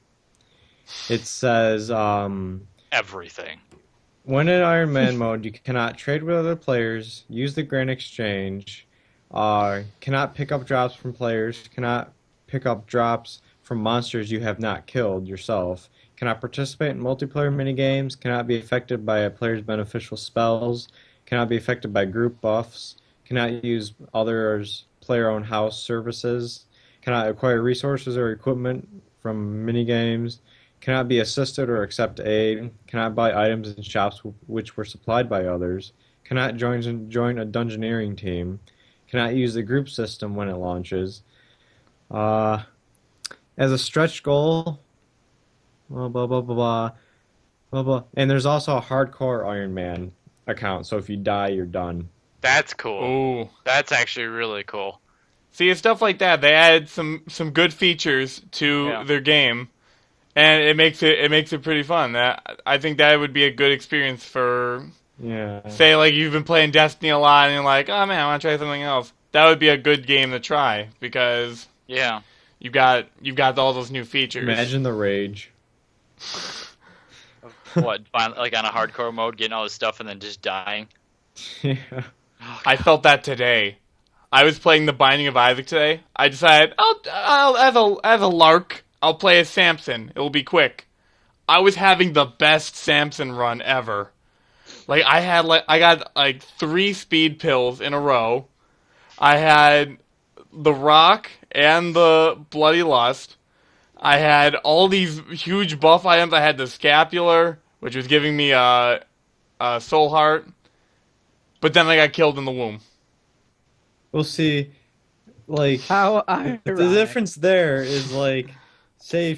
Speaker 4: It says
Speaker 2: everything.
Speaker 4: When in Ironman mode, you cannot trade with other players, use the Grand Exchange, cannot pick up drops from players, cannot pick up drops from monsters you have not killed yourself, cannot participate in multiplayer minigames, cannot be affected by a player's beneficial spells, cannot be affected by group buffs, cannot use others' player-owned house services, cannot acquire resources or equipment from minigames, cannot be assisted or accept aid, cannot buy items in shops which were supplied by others, cannot join a dungeoneering team, cannot use the group system when it launches. As a stretch goal, blah, blah, blah, blah, blah, blah, blah. And there's also a hardcore Ironman account, so if you die, you're done.
Speaker 2: That's cool.
Speaker 1: Ooh.
Speaker 2: That's actually really cool.
Speaker 1: See, it's stuff like that. They added some good features to their game. And it makes it pretty fun. I think that would be a good experience for, say, you've been playing Destiny a lot and you're like, oh man, I want to try something else. That would be a good game to try because you've got all those new features.
Speaker 4: Imagine the rage.
Speaker 2: What, on a hardcore mode, getting all this stuff and then just dying?
Speaker 4: Yeah.
Speaker 1: I felt that today. I was playing The Binding of Isaac today. I decided, I'll as a lark, I'll play as Samson. It'll be quick. I was having the best Samson run ever. Like I got like 3 speed pills in a row. I had the Rock and the Bloody Lust. I had all these huge buff items. I had the Scapular, which was giving me a Soul Heart. But then I got killed in the womb.
Speaker 4: We'll see. Like
Speaker 3: How
Speaker 4: the
Speaker 3: ironic.
Speaker 4: difference there is like, say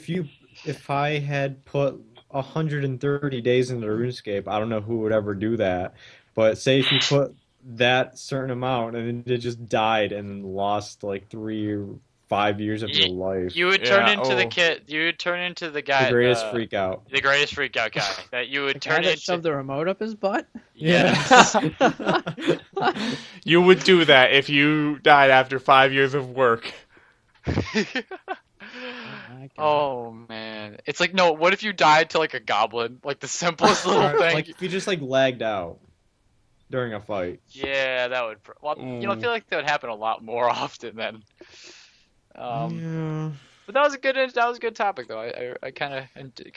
Speaker 4: if I had put 130 days into RuneScape, I don't know who would ever do that. But say if you put that certain amount and then it just died and lost like 3 or 5 years of your life.
Speaker 2: You would turn into the kid. You would turn into the guy.
Speaker 4: The greatest freak out.
Speaker 2: The greatest freak out guy that you would
Speaker 3: The
Speaker 2: turn
Speaker 3: guy that
Speaker 2: into.
Speaker 3: shoved the remote up his butt?
Speaker 2: Yes.
Speaker 1: You would do that if you died after 5 years of work.
Speaker 3: My God.
Speaker 2: Oh man, it's like no. What if you died to like a goblin? Like the simplest little thing.
Speaker 4: Like if you just like lagged out during a fight.
Speaker 2: Yeah, that would. Well, I feel like that would happen a lot more often then.
Speaker 4: Yeah.
Speaker 2: But that was a good topic though. I kind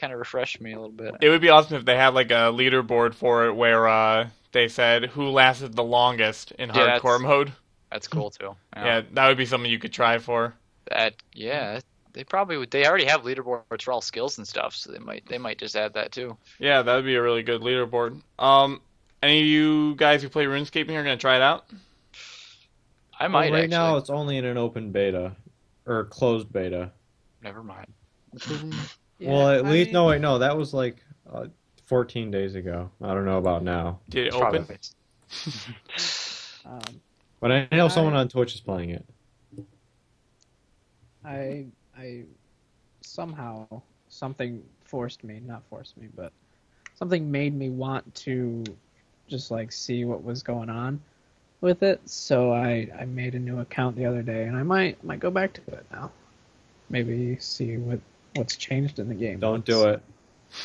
Speaker 2: of refreshed me a little bit.
Speaker 1: It would be awesome if they had like a leaderboard for it where they said who lasted the longest in
Speaker 2: Yeah,
Speaker 1: hardcore mode.
Speaker 2: That's cool too.
Speaker 1: Yeah, that would be something you could try for.
Speaker 2: They probably would. They already have leaderboards for all skills and stuff, so they might just add that too.
Speaker 1: Yeah, that would be a really good leaderboard. Any of you guys who play RuneScape here are gonna try it out?
Speaker 2: I might
Speaker 4: right
Speaker 2: actually.
Speaker 4: now it's only in an open beta or closed beta.
Speaker 2: Never mind.
Speaker 3: Yeah,
Speaker 4: Well, at
Speaker 3: I
Speaker 4: least
Speaker 3: mean,
Speaker 4: no, that was like 14 days ago. I don't know about now,
Speaker 1: Did it
Speaker 2: Probably.
Speaker 1: open?
Speaker 3: um,
Speaker 4: but I know someone on Twitch is playing it.
Speaker 3: I somehow something not forced me, but something made me want to just like see what was going on with it. So I made a new account the other day, and I might go back to it now. Maybe see what's changed in the game.
Speaker 4: Don't do it.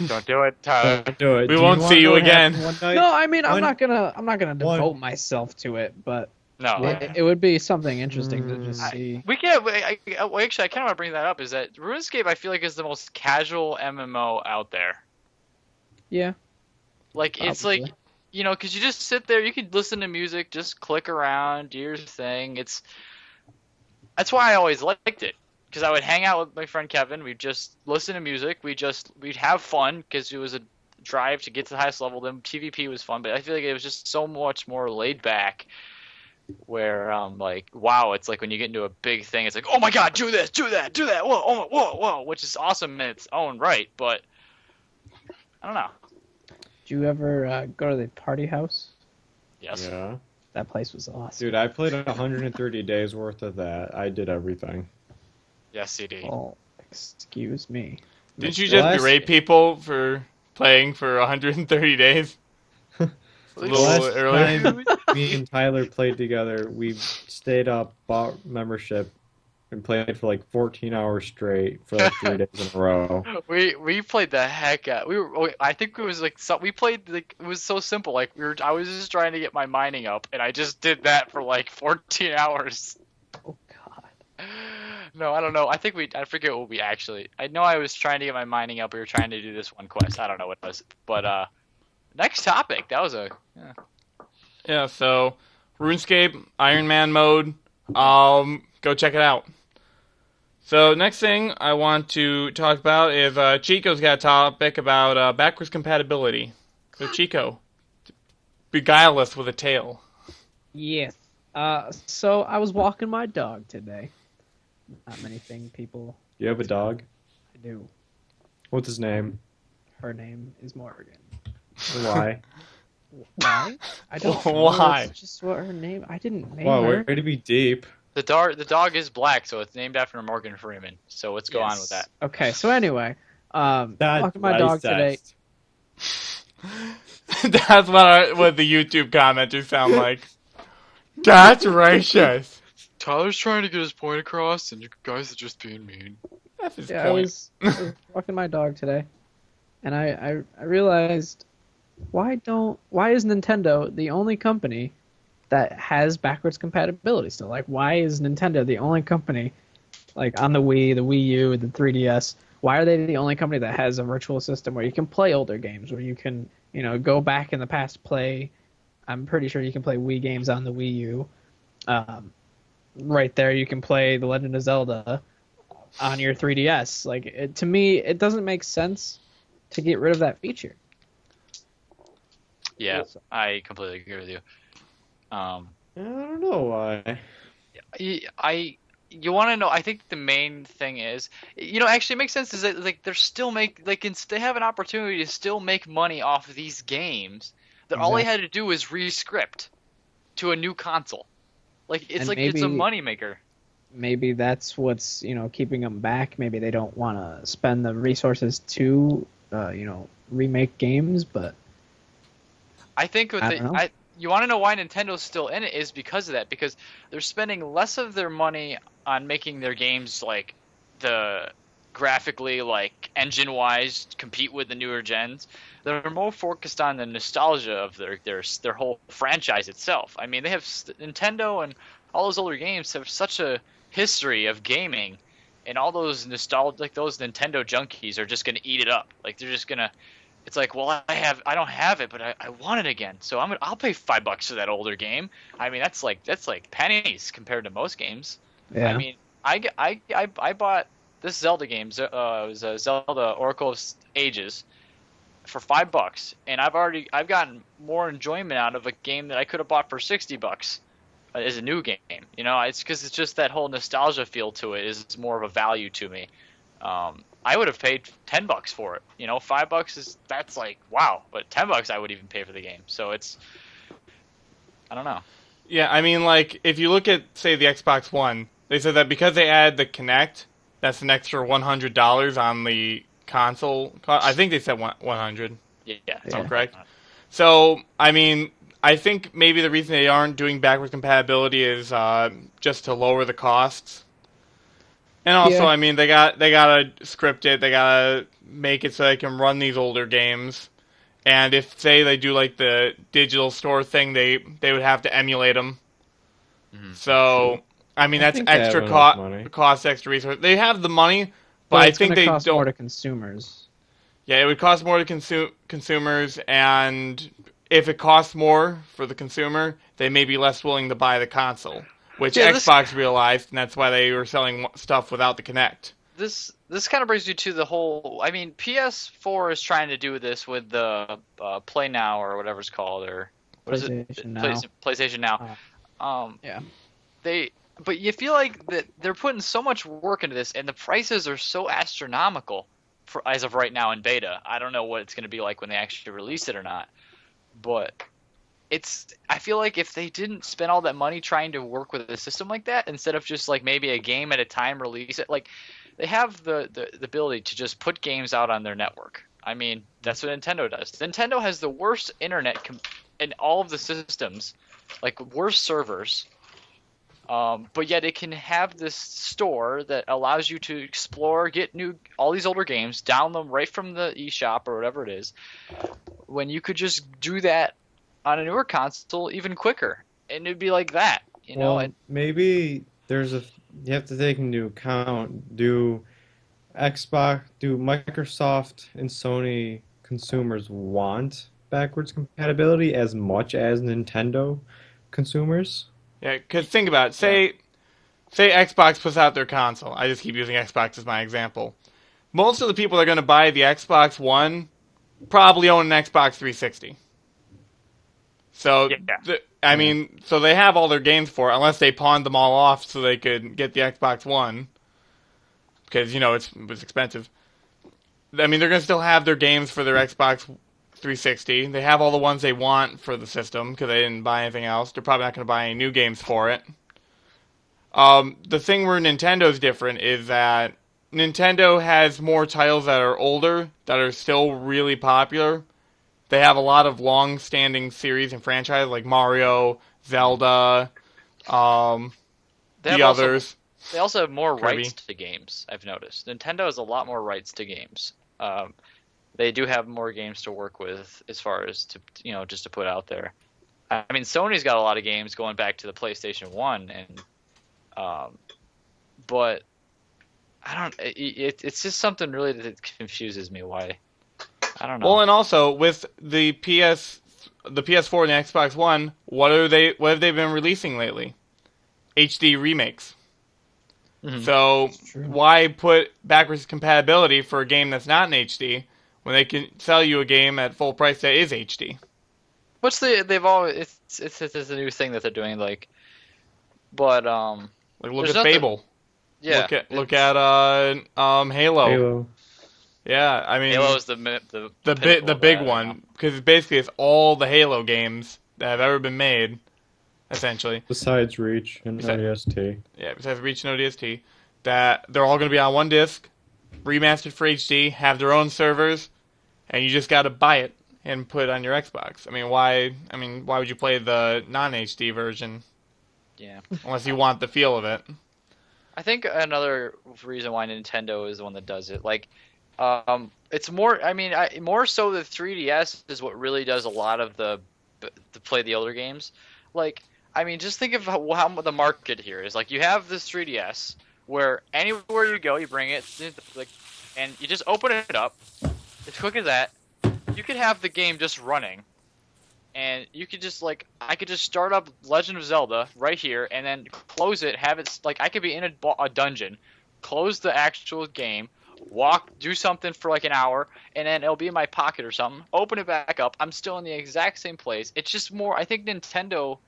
Speaker 2: Don't do it, Tyler.
Speaker 4: Don't do it.
Speaker 1: We
Speaker 4: Do
Speaker 1: won't
Speaker 4: want
Speaker 1: see
Speaker 4: to
Speaker 1: you
Speaker 4: know what
Speaker 1: again.
Speaker 4: happened one night?
Speaker 3: No, I mean I'm
Speaker 4: One-
Speaker 3: not gonna devote
Speaker 4: one-
Speaker 3: myself to it, but
Speaker 2: No.
Speaker 3: it would be something interesting to just see.
Speaker 2: We can. Actually, I kind of want to bring that up. Is that RuneScape? I feel like is the most casual MMO out there.
Speaker 3: Yeah.
Speaker 2: Like it's like,
Speaker 3: Probably.
Speaker 2: because you just sit there, you could listen to music, just click around, do your thing. That's why I always liked it, because I would hang out with my friend Kevin. We'd just listen to music. We'd have fun because it was a drive to get to the highest level. Then PvP was fun, but I feel like it was just so much more laid back. Where like wow, it's like when you get into a big thing, it's like oh my god, do this, do that, do that, whoa, which is awesome in its own right. But I don't know.
Speaker 3: Did you ever go to the party house?
Speaker 2: Yes.
Speaker 4: Yeah.
Speaker 3: That place was awesome.
Speaker 4: Dude, I played 130 days worth of that. I did everything.
Speaker 2: Yes, CD.
Speaker 3: Oh, excuse me.
Speaker 1: Didn't you just
Speaker 4: Last-
Speaker 1: berate people for playing for 130 days? A
Speaker 4: The
Speaker 1: little
Speaker 4: last
Speaker 1: earlier.
Speaker 4: time me and Tyler played together, we stayed up, bought membership, and played for like 14 hours straight for like 3 days in a row.
Speaker 2: We played the heck out. I think it was like we played like it was so simple. Like I was just trying to get my mining up, and I just did that for like 14 hours.
Speaker 3: Oh God.
Speaker 2: No, I don't know. I forget what we actually. I know I was trying to get my mining up. We were trying to do this one quest. I don't know what it was, but next topic. That was
Speaker 1: Yeah, so RuneScape, Ironman mode. Go check it out. So next thing I want to talk about is Chico's got a topic about backwards compatibility. So Chico, beguile us with a tale.
Speaker 3: Yes. So I was walking my dog today. Not many people
Speaker 4: You have a dog?
Speaker 3: do.
Speaker 4: What's his name?
Speaker 3: Her name is Morgan.
Speaker 4: Why?
Speaker 3: Why? I don't know.
Speaker 1: Why?
Speaker 3: It's just what her name. I didn't name
Speaker 4: Wow,
Speaker 3: her.
Speaker 4: way to be deep.
Speaker 2: the dog is black, so it's named after Morgan Freeman. So let's go on with that.
Speaker 3: Okay, so anyway,
Speaker 4: That's
Speaker 3: walking my dog today.
Speaker 1: That's what the YouTube commenters sound like. That's racist.
Speaker 2: Tyler's trying to get his point across, and you guys are just being mean.
Speaker 1: That's his
Speaker 3: Yeah, I
Speaker 1: point.
Speaker 3: was walking my dog today, and I realized why is Nintendo the only company that has backwards compatibility still. Like, why is Nintendo the only company, like on the Wii, the Wii U, the 3DS? Why are they the only company that has a virtual system where you can play older games, where you can, go back in the past, play? I'm pretty sure you can play Wii games on the Wii U. Right there, you can play The Legend of Zelda on your 3DS. Like, to me, it doesn't make sense to get rid of that feature.
Speaker 2: Yeah, I completely agree with you.
Speaker 4: I don't know why.
Speaker 2: You want to know? I think the main thing is, actually it makes sense. Is that like they have an opportunity to still make money off of these games. That all they had to do is re-script to a new console. Like it's it's a moneymaker.
Speaker 3: Maybe that's what's keeping them back. Maybe they don't want to spend the resources to remake games. But
Speaker 2: I think you want to know why Nintendo's still in it is because of that. Because they're spending less of their money on making their games like the graphically, like engine-wise, compete with the newer gens. They're more focused on the nostalgia of their whole franchise itself. I mean, they have Nintendo and all those older games have such a history of gaming, and all those those Nintendo junkies are just gonna eat it up. Like they're just gonna. It's like, well, I don't have it, but I want it again, so I'll pay $5 for that older game. I mean, that's like pennies compared to most games.
Speaker 3: Yeah.
Speaker 2: I mean, I bought this Zelda game. It was Zelda Oracle of Ages for $5, and I've gotten more enjoyment out of a game that I could have bought for $60 as a new game. It's because it's just that whole nostalgia feel to it is more of a value to me. I would have paid $10 for it. $5 that's like wow, but $10 I would even pay for the game. So I don't know.
Speaker 1: Yeah, I mean, like if you look at say the Xbox One, they said that because they added the Kinect, that's an extra $100 on the console. I think they said 100.
Speaker 2: Yeah,
Speaker 1: I'm correct. So I mean, I think maybe the reason they aren't doing backwards compatibility is just to lower the costs. And also, I mean, they gotta script it. They gotta make it so they can run these older games. And if say they do like the digital store thing, they would have to emulate them. Mm-hmm. So I mean, that's extra cost, extra resource. They have the money, but I think they
Speaker 3: cost
Speaker 1: don't.
Speaker 3: More to consumers.
Speaker 1: Yeah, it would cost more to consumers, and if it costs more for the consumer, they may be less willing to buy the console. Which Xbox realized, and that's why they were selling stuff without the Kinect.
Speaker 2: This kind of brings you to the whole. I mean, PS4 is trying to do this with the Play Now or whatever it's called, or what is it? PlayStation Now.
Speaker 3: Yeah.
Speaker 2: But you feel like that they're putting so much work into this, and the prices are so astronomical as of right now in beta. I don't know what it's going to be like when they actually release it or not, but. I feel like if they didn't spend all that money trying to work with a system like that, instead of just like maybe a game at a time release it, like they have the ability to just put games out on their network. I mean, that's what Nintendo does. Nintendo has the worst internet in all of the systems, like worst servers. But yet it can have this store that allows you to explore, get all these older games, download them right from the eShop or whatever it is, when you could just do that on a newer console even quicker, and it'd be like that,
Speaker 4: maybe you have to take into account, do Microsoft and Sony consumers want backwards compatibility as much as Nintendo consumers?
Speaker 1: Yeah, because think about it. Say Xbox puts out their console. I just keep using Xbox as my example. Most of the people that are going to buy the Xbox One probably own an Xbox 360. So, I mean, so they have all their games for it, unless they pawned them all off so they could get the Xbox One. Because, it was expensive. I mean, they're going to still have their games for their Xbox 360. They have all the ones they want for the system, because they didn't buy anything else. They're probably not going to buy any new games for it. The thing where Nintendo's different is that Nintendo has more titles that are older, that are still really popular. They have a lot of long-standing series and franchises like Mario, Zelda, the others.
Speaker 2: They also have more
Speaker 1: Kirby.
Speaker 2: rights to games, I've noticed. Nintendo has a lot more rights to games. They do have more games to work with as far as just to put out there. I mean, Sony's got a lot of games going back to the PlayStation 1, and but I don't. It's just something really that confuses me. Why? I don't know.
Speaker 1: Well, and also with the PS4 and the Xbox One, what have they been releasing lately? HD remakes.
Speaker 2: Mhm.
Speaker 1: So
Speaker 3: true.
Speaker 1: why put backwards compatibility for a game that's not in HD when they can sell you a game at full price that is HD?
Speaker 2: They've always it's a new thing that they're doing, like, but
Speaker 1: Like look
Speaker 2: There's
Speaker 1: at
Speaker 2: nothing-
Speaker 1: Fable.
Speaker 2: yeah.
Speaker 1: Look at Halo.
Speaker 4: Halo.
Speaker 1: Yeah, I mean
Speaker 2: Halo's the
Speaker 1: the
Speaker 2: pinnacle of
Speaker 1: big
Speaker 2: that,
Speaker 1: one, because basically it's all the Halo games that have ever been made, essentially.
Speaker 4: Besides Reach and ODST.
Speaker 1: Yeah, besides Reach and ODST, that they're all going to be on one disc, remastered for HD, have their own servers, and you just got to buy it and put it on your Xbox. I mean, why would you play the non-HD version
Speaker 2: Yeah.
Speaker 1: unless you want the feel of it?
Speaker 2: I think another reason why Nintendo is the one that does it, like, it's more. I mean, more so the 3DS is what really does a lot of the play the older games. Like, I mean, just think of how the market here is. Like, you have this 3DS where anywhere you go, you bring it, like, and you just open it up. As quick as that, you could have the game just running, and you could just, like, I could just start up Legend of Zelda right here, and then close it. Have it, like, I could be in a dungeon, close the actual game, do something for like an hour, and then it'll be in my pocket or something. Open it back up. I'm still in the exact same place. It's just more. I think Nintendo,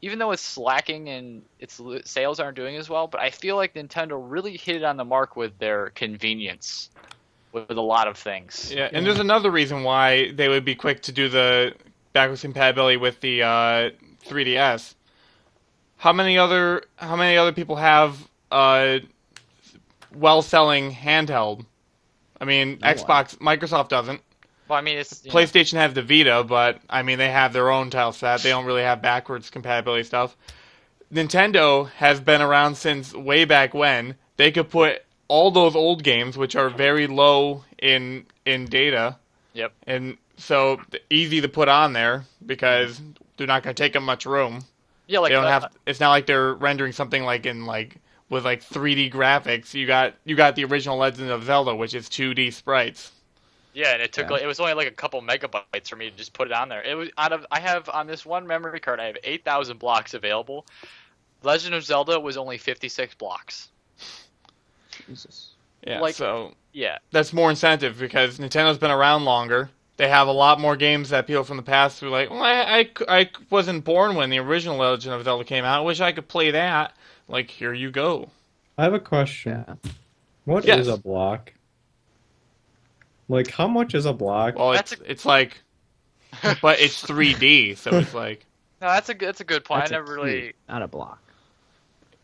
Speaker 2: even though it's slacking and its sales aren't doing as well, but I feel like Nintendo really hit it on the mark with their convenience with a lot of things.
Speaker 1: Yeah, and there's another reason why they would be quick to do the backwards compatibility with the 3DS. How many other people have well-selling handheld? I mean,
Speaker 3: No
Speaker 1: Xbox, Microsoft doesn't.
Speaker 2: Well, I mean, it's
Speaker 1: PlayStation has the Vita, but I mean, they have their own tile set. They don't really have backwards compatibility stuff. Nintendo has been around since way back when. They could put all those old games, which are very low in data.
Speaker 2: Yep.
Speaker 1: And so easy to put on there because they're not going to take up much room.
Speaker 2: Yeah, like
Speaker 1: They don't have. It's not like they're rendering something with 3D graphics. You got the original Legend of Zelda, which is 2D sprites.
Speaker 2: Yeah, and it took
Speaker 3: Yeah.
Speaker 2: it was only like a couple megabytes for me to just put it on there. It was I have on this one memory card, I have 8,000 blocks available. Legend of Zelda was only 56 blocks.
Speaker 3: Jesus.
Speaker 1: Yeah,
Speaker 2: Like-
Speaker 1: so
Speaker 2: Yeah.
Speaker 1: that's more incentive because Nintendo's been around longer. They have a lot more games that people from the past were like, well, I wasn't born when the original Legend of Zelda came out. I wish I could play that. Like, here you go.
Speaker 4: I have a question.
Speaker 3: Yeah.
Speaker 4: What
Speaker 1: Yes.
Speaker 4: is a block? Like, how much is a block?
Speaker 1: Well,
Speaker 2: That's
Speaker 1: it's like, but it's 3D, so it's like,
Speaker 2: No, that's a good point.
Speaker 3: That's
Speaker 2: I
Speaker 3: a
Speaker 2: never really.
Speaker 3: cube, not a block.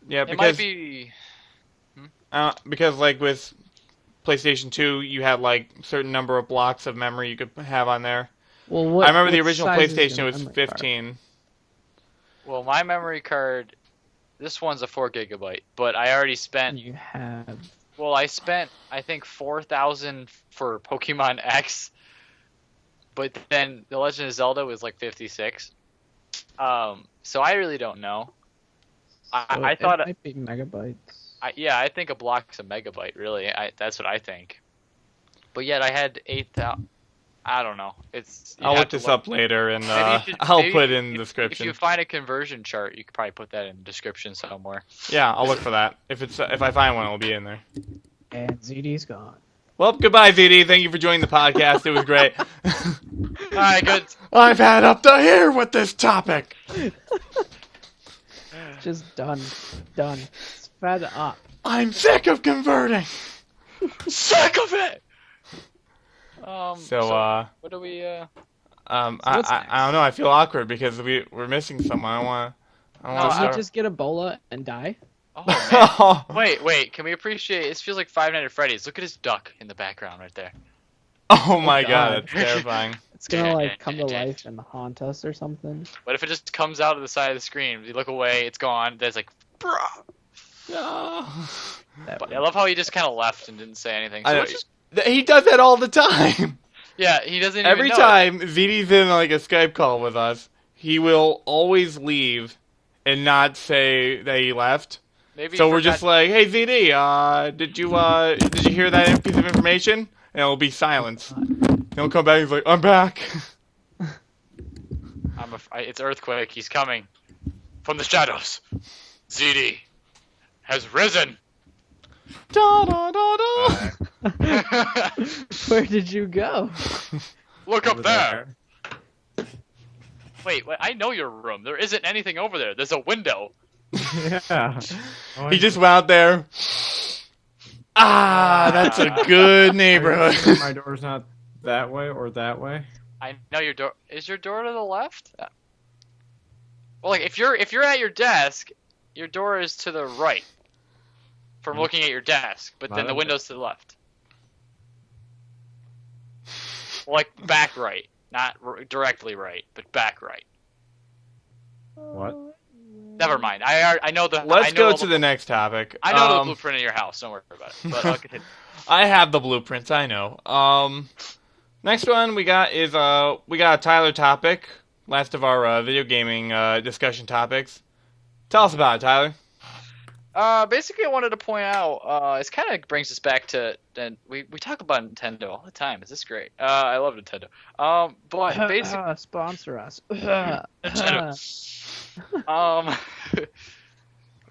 Speaker 1: yeah,
Speaker 2: It
Speaker 1: because
Speaker 2: might be.
Speaker 1: because like with PlayStation 2, you had like certain number of blocks of memory you could have on there.
Speaker 3: Well, what,
Speaker 1: I remember the
Speaker 3: what
Speaker 1: original
Speaker 3: size is
Speaker 1: PlayStation
Speaker 3: your
Speaker 1: was
Speaker 3: memory card?
Speaker 1: 15.
Speaker 2: Well, my memory card. This one's a 4 gigabyte, but I already spent.
Speaker 3: You have.
Speaker 2: Well, I spent I think 4,000 for Pokemon X, but then the Legend of Zelda was like 56. So I really don't know. I thought
Speaker 3: it might be megabytes.
Speaker 2: I think a block's a megabyte. Really, that's what I think. But yet I had 8,000. I don't know.
Speaker 1: I'll look this up later and
Speaker 2: Maybe you should-
Speaker 1: I'll
Speaker 2: maybe
Speaker 1: put it in the
Speaker 2: If
Speaker 1: description.
Speaker 2: you find a conversion chart, you could probably put that in the description somewhere.
Speaker 1: Yeah, I'll look for that. If I find one, it'll be in there.
Speaker 3: And ZD's gone.
Speaker 1: Well, goodbye, ZD. Thank you for joining the podcast. It was great.
Speaker 2: All right, good.
Speaker 1: I've had up to here with this topic.
Speaker 3: Just done. It's fed up.
Speaker 1: I'm sick of converting.
Speaker 2: Sick of it.
Speaker 1: So,
Speaker 2: what do we?
Speaker 3: what's
Speaker 1: I
Speaker 3: next?
Speaker 1: don't know. I feel awkward because we're missing someone. I want
Speaker 2: No,
Speaker 1: to
Speaker 3: Did you
Speaker 1: start.
Speaker 3: just get Ebola and die?
Speaker 2: Oh man. Wait. Can we appreciate? It feels like Five Nights at Freddy's. Look at his duck in the background right there.
Speaker 1: Oh my
Speaker 3: God.
Speaker 1: god, that's terrifying.
Speaker 3: It's gonna like come to life and haunt us or something.
Speaker 2: What if it just comes out of the side of the screen? You look away, it's gone. There's like, bruh.
Speaker 1: No.
Speaker 3: That
Speaker 2: But
Speaker 3: would-
Speaker 2: I love how he just kind of left and didn't say anything.
Speaker 1: I
Speaker 2: So
Speaker 1: know.
Speaker 2: let's just,
Speaker 1: He does that all the time.
Speaker 2: yeah, he doesn't
Speaker 1: Every
Speaker 2: even know.
Speaker 1: time ZD's in like a Skype call with us, he will always leave and not say that he left.
Speaker 2: Maybe
Speaker 1: So
Speaker 2: he
Speaker 1: we're
Speaker 2: forgot-
Speaker 1: just like, hey ZD, did you hear that piece of information? And it'll be silence. And he'll come back. He's like, I'm back.
Speaker 2: It's Earthquake. He's coming from the shadows. ZD has risen.
Speaker 1: Da da da da.
Speaker 3: Where did you go?
Speaker 2: Look up
Speaker 4: Over
Speaker 2: there. Wait, I know your room. There isn't anything over there. There's a window.
Speaker 4: Yeah. Oh,
Speaker 1: He just went out there. That's a good neighborhood.
Speaker 4: My door's not that way or that way.
Speaker 2: I know your door. Is your door to the left? Well, like if you're at your desk, your door is to the right. From looking at your desk, but then the window's to the left. Like back right, not directly right, but back right.
Speaker 4: What?
Speaker 2: Never mind. I know the.
Speaker 1: Let's go to the next topic.
Speaker 2: I know the blueprint in your house. Don't worry about it. But I'll continue.
Speaker 1: I have the blueprints. I know. Next one we got is we got a Tyler topic. Last of our video gaming discussion topics. Tell us about it, Tyler.
Speaker 2: Basically, I wanted to point out, it kind of brings us back to, and we talk about Nintendo all the time. Is this great? I love Nintendo. But basically,
Speaker 3: Sponsor us.
Speaker 2: Nintendo.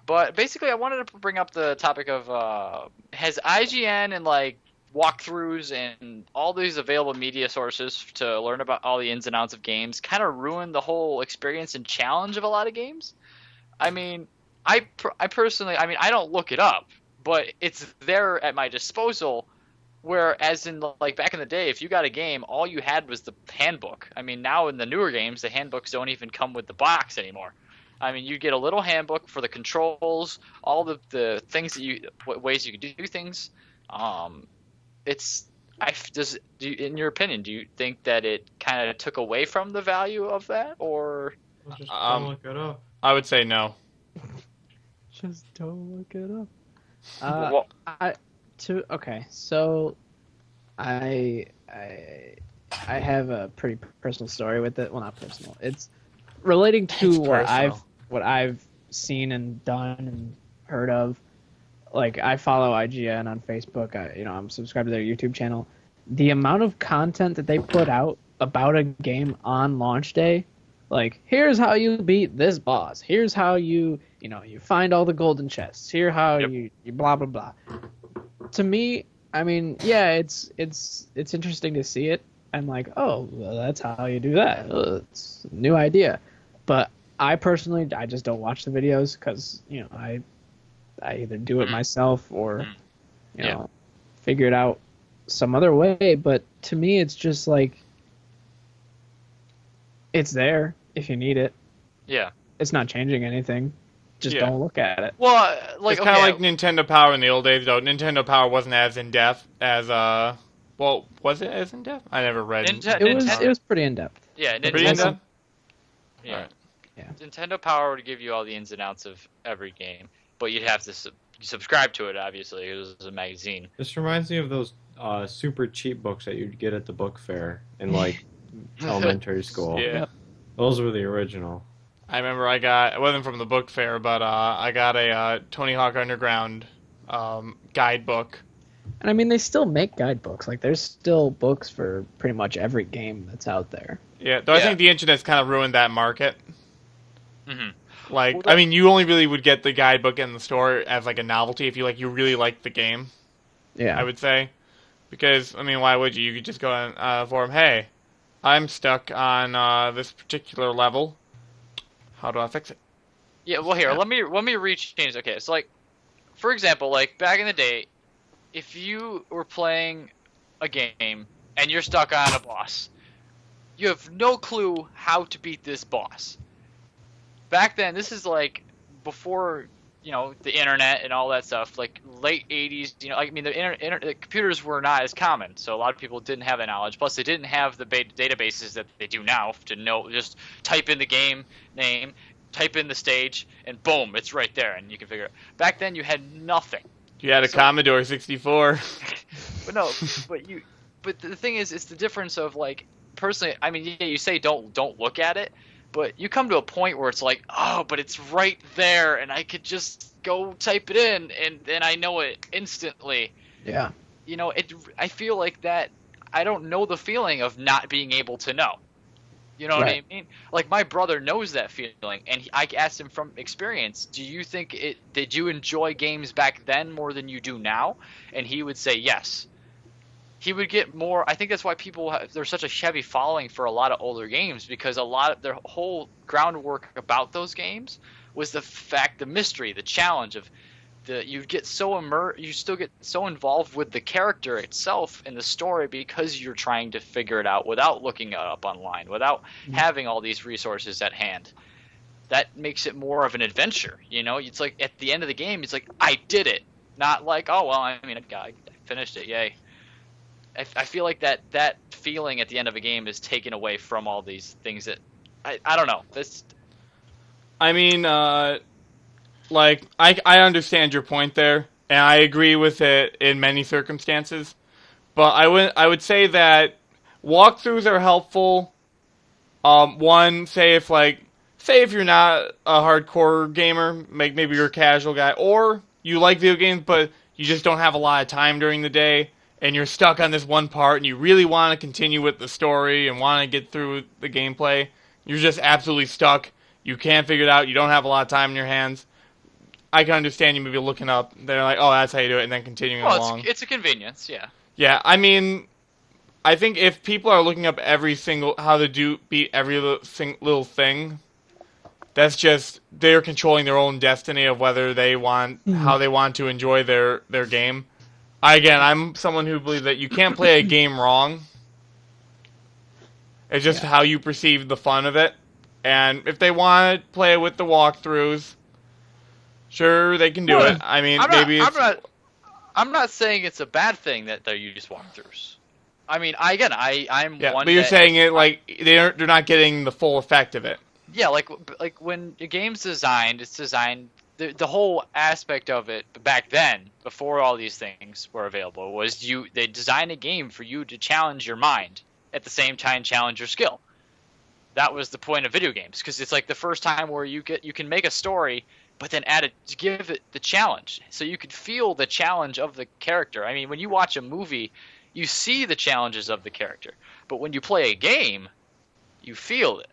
Speaker 2: But basically, I wanted to bring up the topic of, has IGN and like walkthroughs and all these available media sources to learn about all the ins and outs of games kind of ruined the whole experience and challenge of a lot of games? I mean, I personally, I mean, I don't look it up, but it's there at my disposal. Whereas in like back in the day, if you got a game, all you had was the handbook. I mean, now in the newer games, the handbooks don't even come with the box anymore. I mean, you get a little handbook for the controls, all the things that ways you can do things. In your opinion, do you think that it kind of took away from the value of that, or?
Speaker 4: Just don't look it up.
Speaker 1: I would say no.
Speaker 3: Just don't look it up.
Speaker 2: Well,
Speaker 3: Okay, so I have a pretty personal story with it. Well, not personal. It's relating to
Speaker 1: It's
Speaker 3: what I've seen and done and heard of. Like, I follow IGN on Facebook. I'm subscribed to their YouTube channel. The amount of content that they put out about a game on launch day, like, here's how you beat this boss. Here's how you find all the golden chests. Here how you blah blah blah. To me, I mean, yeah, it's interesting to see it. I'm like, oh, well, that's how you do that. It's a new idea. But I personally, I just don't watch the videos because I either do it myself or figure it out some other way. But to me, it's just like, it's there if you need it.
Speaker 2: Yeah.
Speaker 3: It's not changing anything. Just don't look at it.
Speaker 2: Well, like,
Speaker 1: it's kind of like Nintendo Power in the old days, though. Nintendo Power wasn't as in depth as well, was it as in depth? I never read it.
Speaker 3: It was pretty in depth.
Speaker 2: Yeah,
Speaker 1: Pretty in depth.
Speaker 2: Yeah.
Speaker 1: Alright.
Speaker 3: Yeah.
Speaker 2: Nintendo Power would give you all the ins and outs of every game, but you'd have to subscribe to it. Obviously, it was a magazine.
Speaker 4: This reminds me of those super cheap books that you'd get at the book fair in like elementary school.
Speaker 1: Yeah.
Speaker 3: Yep.
Speaker 4: Those were the original.
Speaker 1: I remember it wasn't from the book fair, but I got a Tony Hawk Underground guidebook.
Speaker 3: And I mean, they still make guidebooks. Like, there's still books for pretty much every game that's out there.
Speaker 1: Yeah, though I think the internet's kind of ruined that market.
Speaker 2: Mm-hmm.
Speaker 1: Like, I mean, you only really would get the guidebook in the store as like a novelty if you really like the game.
Speaker 3: Yeah.
Speaker 1: I would say, because I mean, why would you? You could just go on forum. Hey, I'm stuck on this particular level. How do I fix it?
Speaker 2: Yeah, well, here, let me change. Okay, so like, for example, like back in the day, if you were playing a game and you're stuck on a boss, you have no clue how to beat this boss. Back then, this is like before the internet and all that stuff, like late 80s. I mean, the computers were not as common, so a lot of people didn't have that knowledge. Plus, they didn't have the databases that they do now to know. Just type in the game name, type in the stage, and boom, it's right there, and you can figure it out. Back then, you had nothing.
Speaker 1: You had a Commodore 64.
Speaker 2: But no, but the thing is, it's the difference of like, personally, I mean, yeah, you say don't look at it, But you come to a point where it's like, oh, but it's right there, and I could just go type it in, and then I know it instantly.
Speaker 3: Yeah.
Speaker 2: You know, I feel like that. I don't know the feeling of not being able to know. You know what I mean? Like, my brother knows that feeling, and I asked him from experience, did you enjoy games back then more than you do now? And he would say yes. He would get more. I think that's why there's such a heavy following for a lot of older games, because a lot of their whole groundwork about those games was the mystery, the challenge of you still get so involved with the character itself in the story because you're trying to figure it out without looking it up online, without having all these resources at hand. That makes it more of an adventure. You know, it's like at the end of the game, it's like, I did it, not like, oh well, I finished it, yay. I feel like that feeling at the end of a game is taken away from all these things that I don't know.
Speaker 1: I understand your point there, and I agree with it in many circumstances. But I would say that walkthroughs are helpful. Say if you're not a hardcore gamer, maybe you're a casual guy, or you like video games but you just don't have a lot of time during the day, and you're stuck on this one part, and you really want to continue with the story and want to get through the gameplay. You're just absolutely stuck. You can't figure it out. You don't have a lot of time in your hands. I can understand you maybe looking up. They're like, oh, that's how you do it, and then continuing along.
Speaker 2: It's a convenience, yeah.
Speaker 1: Yeah, I mean, I think if people are looking up how to beat every little thing, that's just they're controlling their own destiny of whether they want how they want to enjoy their game. I'm someone who believes that you can't play a game wrong. It's just how you perceive the fun of it. And if they want to play with the walkthroughs, sure, they can do it. I mean,
Speaker 2: I'm not saying it's a bad thing that they use walkthroughs. I mean, I'm one.
Speaker 1: But you're saying it like they're not getting the full effect of it.
Speaker 2: Yeah, like when a game's designed, it's designed. The whole aspect of it back then, before all these things were available, was they designed a game for you to challenge your mind at the same time challenge your skill. That was the point of video games, because it's like the first time where you can make a story, but then give it the challenge, so you could feel the challenge of the character. I mean, when you watch a movie, you see the challenges of the character, but when you play a game, you feel it.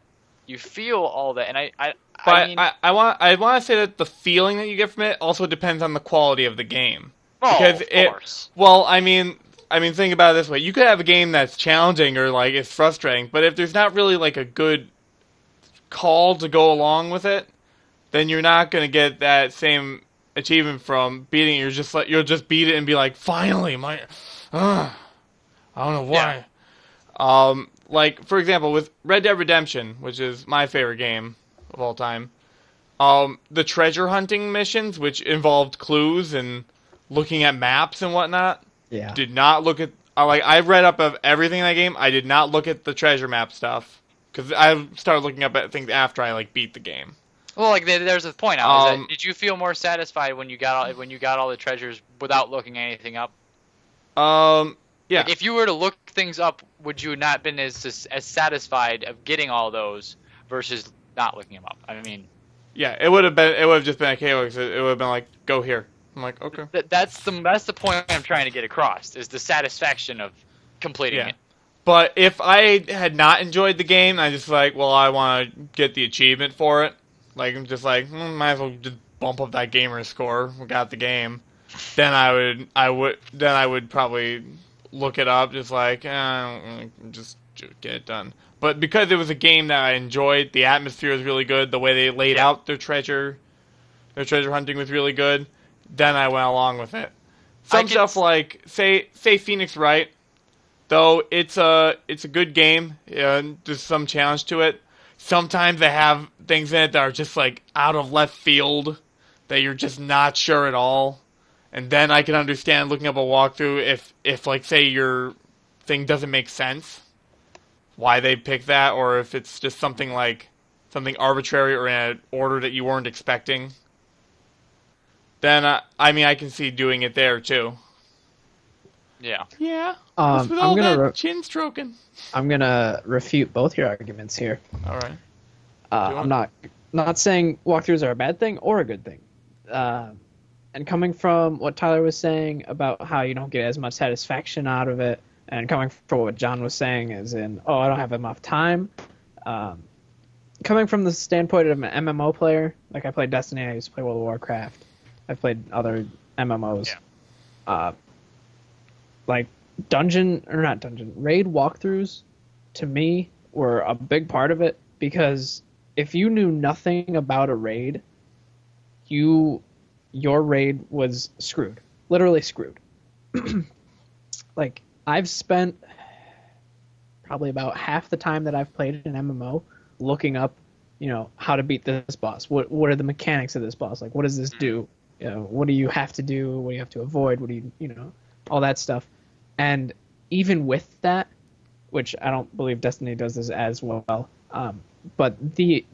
Speaker 2: You feel all that, and I
Speaker 1: want to say that the feeling that you get from it also depends on the quality of the game.
Speaker 2: Oh,
Speaker 1: because
Speaker 2: of course.
Speaker 1: I mean, think about it this way: you could have a game that's challenging or like it's frustrating, but if there's not really like a good call to go along with it, then you're not going to get that same achievement from beating it. You'll just beat it and be like, finally, I don't know why. Yeah. Like, for example, with Red Dead Redemption, which is my favorite game of all time, the treasure hunting missions, which involved clues and looking at maps and whatnot, did not look at... I read up of everything in that game. I did not look at the treasure map stuff, because I started looking up at things after I beat the game.
Speaker 2: Well, there's a point out. Did you feel more satisfied when you got all the treasures without looking anything up?
Speaker 1: Yeah.
Speaker 2: Like, if you were to look things up, would you not been as satisfied of getting all those versus not looking them up? I mean,
Speaker 1: yeah, it would have just been okay. It would have been like, go here. I'm like, okay.
Speaker 2: That's the point I'm trying to get across, is the satisfaction of completing it.
Speaker 1: But if I had not enjoyed the game, I just I want to get the achievement for it. Like, I'm just like, might as well just bump up that gamer score. We got the game. Then I would probably look it up, just just get it done. But because it was a game that I enjoyed, the atmosphere was really good, the way they laid out their treasure hunting was really good, then I went along with it. Some stuff like, say Phoenix Wright, though it's a good game, there's some challenge to it. Sometimes they have things in it that are just out of left field, that you're just not sure at all. And then I can understand looking up a walkthrough if say your thing doesn't make sense, why they pick that, or if it's just something arbitrary or in an order that you weren't expecting. Then I can see doing it there too.
Speaker 2: Yeah.
Speaker 1: Yeah.
Speaker 3: I'm gonna
Speaker 1: chin stroking.
Speaker 3: I'm gonna refute both your arguments here.
Speaker 1: All right.
Speaker 3: I'm not saying walkthroughs are a bad thing or a good thing. And coming from what Tyler was saying about how you don't get as much satisfaction out of it, and coming from what John was saying as in, oh, I don't have enough time. Coming from the standpoint of an MMO player, like I played Destiny, I used to play World of Warcraft, I've played other MMOs. Like raid walkthroughs, to me, were a big part of it, because if you knew nothing about a raid, your raid was screwed. Literally screwed. Like, I've spent probably about half the time that I've played an MMO looking up, how to beat this boss. What are the mechanics of this boss? Like, what does this do? What do you have to do? What do you have to avoid? What do you, all that stuff. And even with that, which I don't believe Destiny does this as well, but the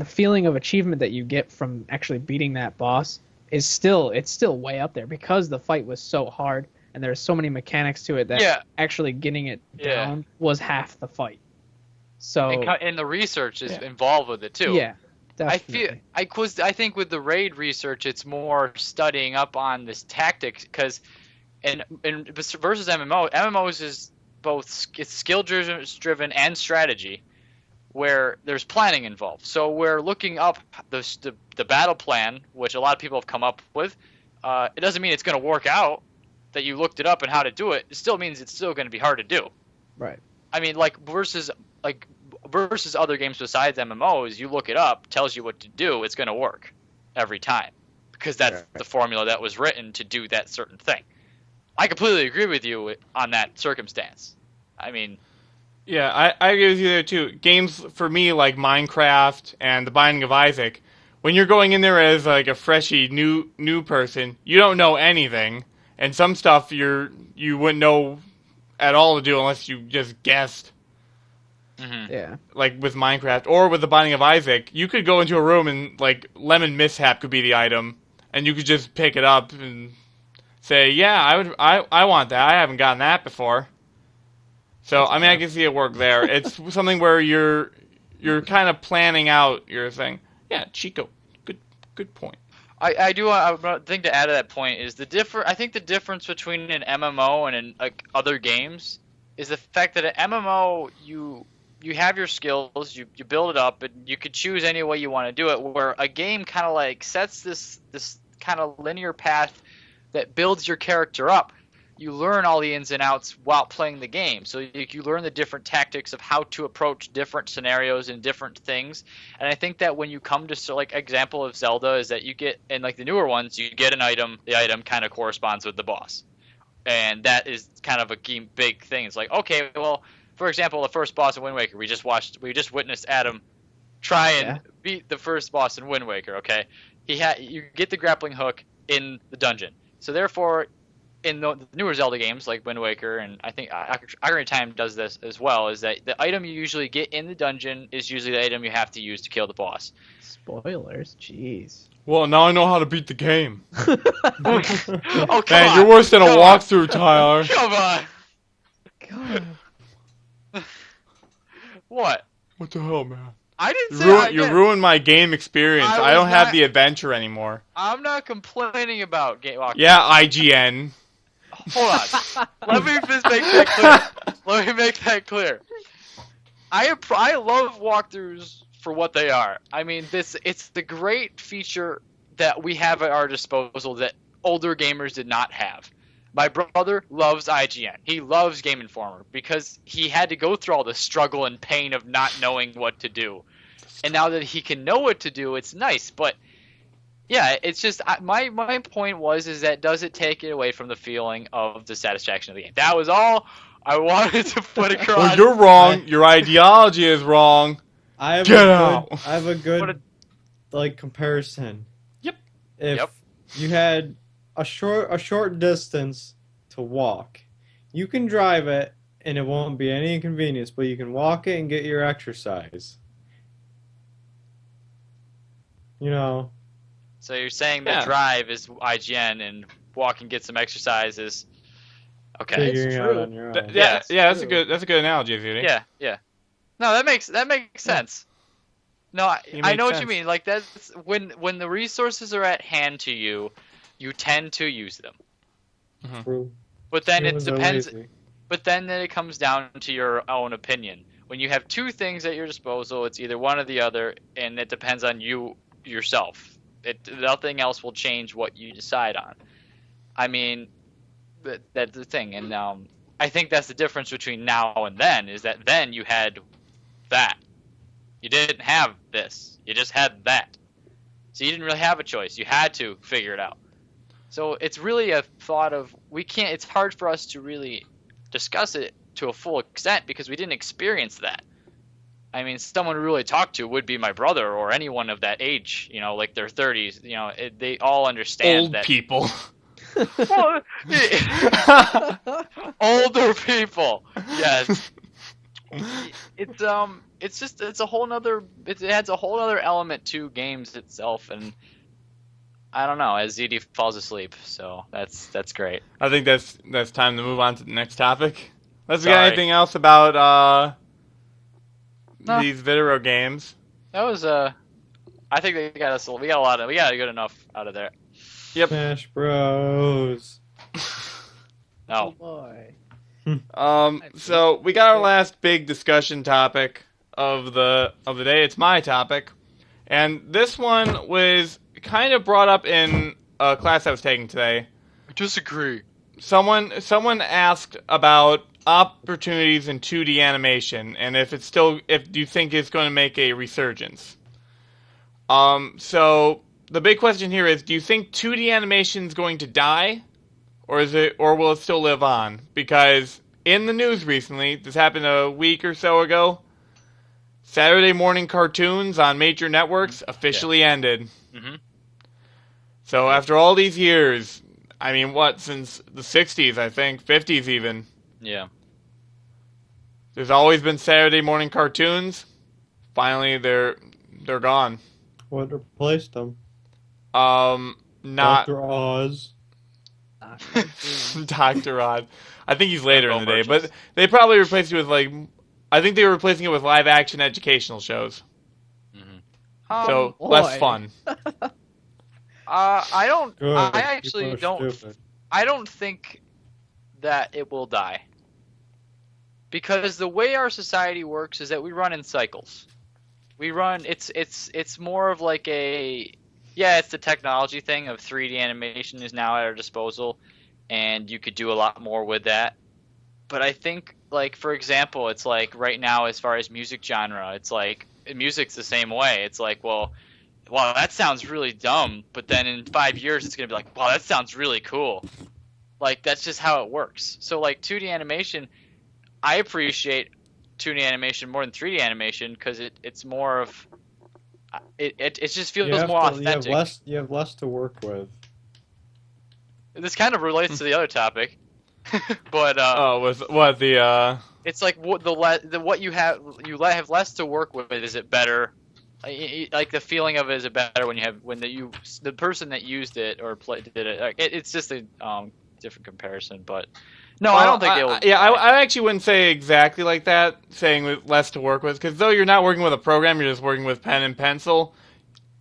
Speaker 3: feeling of achievement that you get from actually beating that boss is still way up there, because the fight was so hard and there's so many mechanics to it that actually getting it down was half the fight. So
Speaker 2: and the research is involved with it too.
Speaker 3: Yeah, definitely.
Speaker 2: I think with the raid research, it's more studying up on this tactics, because versus MMOs is both skill driven and strategy, where there's planning involved. So we're looking up the battle plan, which a lot of people have come up with. It doesn't mean it's going to work out that you looked it up and how to do it. It still means it's still going to be hard to do.
Speaker 3: Right.
Speaker 2: I mean, versus other games besides MMOs, you look it up, tells you what to do, it's going to work every time, because that's the formula that was written to do that certain thing. I completely agree with you on that circumstance. I mean,
Speaker 1: yeah, I agree with you there too. Games for me like Minecraft and The Binding of Isaac, when you're going in there as like a freshy new person, you don't know anything, and some stuff you wouldn't know at all to do unless you just guessed.
Speaker 2: Mm-hmm.
Speaker 3: Yeah. Like
Speaker 1: with Minecraft or with The Binding of Isaac, you could go into a room and like lemon mishap could be the item, and you could just pick it up and say, yeah, I want that. I haven't gotten that before. So I mean, I can see it work there. It's something where you're kind of planning out your thing. Yeah, Chico, good point.
Speaker 2: I do a thing to add to that point is I think the difference between an MMO and other games is the fact that an MMO you have your skills, you build it up, and you could choose any way you want to do it. Where a game kind of like sets this kind of linear path that builds your character up. You learn all the ins and outs while playing the game. So you learn the different tactics of how to approach different scenarios and different things. And I think that when you come to, like, example of Zelda is that you get, in like the newer ones, you get an item, the item kind of corresponds with the boss. And that is kind of a big thing. It's like, okay, well, for example, the first boss in Wind Waker, we just witnessed Adam try and beat the first boss in Wind Waker, okay? You get the grappling hook in the dungeon. So therefore, in the newer Zelda games like Wind Waker, and I think Ocarina of Time does this as well, is that the item you usually get in the dungeon is usually the item you have to use to kill the boss.
Speaker 3: Spoilers, jeez.
Speaker 1: Well, now I know how to beat the game.
Speaker 2: Oh, come
Speaker 1: Man,
Speaker 2: on.
Speaker 1: you're worse than a walkthrough, Tyler.
Speaker 2: Come on.
Speaker 3: God.
Speaker 2: What?
Speaker 1: What the hell, man?
Speaker 2: I didn't say
Speaker 1: you ruined my game experience. I don't have the adventure anymore.
Speaker 2: I'm not complaining about game walkthrough.
Speaker 1: Yeah, IGN.
Speaker 2: Hold on. Let me just make that clear. Let me make that clear. I love walkthroughs for what they are. I mean, it's the great feature that we have at our disposal that older gamers did not have. My brother loves IGN. He loves Game Informer because he had to go through all the struggle and pain of not knowing what to do. And now that he can know what to do, it's nice. But yeah, it's just my point is that does it take it away from the feeling of the satisfaction of the game? That was all I wanted to put across.
Speaker 1: Well, you're wrong. Your ideology is wrong.
Speaker 4: I have a good like comparison.
Speaker 1: Yep.
Speaker 4: If you had a short distance to walk, you can drive it and it won't be any inconvenience, but you can walk it and get your exercise. You know.
Speaker 2: So you're saying that drive is IGN and walk and get some exercise is okay.
Speaker 3: It's true.
Speaker 1: That's a good analogy, Judy.
Speaker 2: Yeah. No, that makes sense. No,
Speaker 1: He
Speaker 2: I
Speaker 1: makes
Speaker 2: know what
Speaker 1: sense.
Speaker 2: you mean. Like that's when the resources are at hand to you, you tend to use them.
Speaker 4: True.
Speaker 2: But then it
Speaker 4: Humans are
Speaker 2: depends.
Speaker 4: lazy.
Speaker 2: But then it comes down to your own opinion. When you have two things at your disposal, it's either one or the other, and it depends on you yourself. Nothing else will change what you decide on. I mean, that's the thing, and I think that's the difference between now and then. Is that then you had that, you didn't have this, you just had that, so you didn't really have a choice. You had to figure it out. So it's really a thought of we can't. It's hard for us to really discuss it to a full extent because we didn't experience that. I mean, someone we really talk to would be my brother or anyone of that age, like their 30s. They all understand
Speaker 1: Old
Speaker 2: that.
Speaker 1: people.
Speaker 2: Well, older people. Yes. It's a whole nother. It adds a whole other element to games itself, and I don't know. As ZD falls asleep, so that's great.
Speaker 1: I think that's time to move on to the next topic. Let's get
Speaker 2: Sorry.
Speaker 1: anything else about
Speaker 2: No.
Speaker 1: these video games.
Speaker 2: That was I think they got us. We got good enough out of there.
Speaker 1: Yep.
Speaker 4: Smash Bros.
Speaker 2: No.
Speaker 3: boy.
Speaker 1: So we got our last big discussion topic of the day. It's my topic, and this one was kind of brought up in a class I was taking today.
Speaker 2: I disagree.
Speaker 1: Someone asked about opportunities in 2D animation and if you think it's going to make a resurgence. So the big question here is, do you think 2D animation is going to die, or will it still live on? Because in the news recently, this happened a week or so ago, Saturday morning cartoons on major networks officially ended.
Speaker 2: Mhm.
Speaker 1: So after all these years, I mean, since the 60s, I think, 50s even,
Speaker 2: Yeah.
Speaker 1: there's always been Saturday morning cartoons. Finally, they're gone.
Speaker 4: What replaced them?
Speaker 1: Not
Speaker 4: Dr. Oz.
Speaker 1: Dr. Oz. I think he's later in the day,
Speaker 2: Commercials.
Speaker 1: but they probably replaced it with I think they were replacing it with live action educational shows. So
Speaker 3: boy.
Speaker 1: less fun.
Speaker 2: I don't.
Speaker 4: Good.
Speaker 2: I actually
Speaker 4: People are
Speaker 2: don't.
Speaker 4: stupid.
Speaker 2: I don't think that it will die. Because the way our society works is that we run in cycles. It's more of like it's the technology thing of 3D animation is now at our disposal, and you could do a lot more with that. But I think, like, for example, it's like right now as far as music genre, it's like music's the same way. It's like, well, wow, that sounds really dumb, but then in 5 years it's going to be like, wow, that sounds really cool. Like, that's just how it works. So, like, 2D animation, I appreciate 2D animation more than 3D animation because it's more of it just feels more authentic.
Speaker 4: You have less to work with.
Speaker 2: This kind of relates to the other topic, but
Speaker 1: It's
Speaker 2: like what you have less to work with. Is it better? Like the feeling of it, is it better when the person that used it or did it? Like, it's just a different comparison, but. No, I don't think it will.
Speaker 1: Yeah, I actually wouldn't say exactly like that, saying with less to work with, because though you're not working with a program, you're just working with pen and pencil.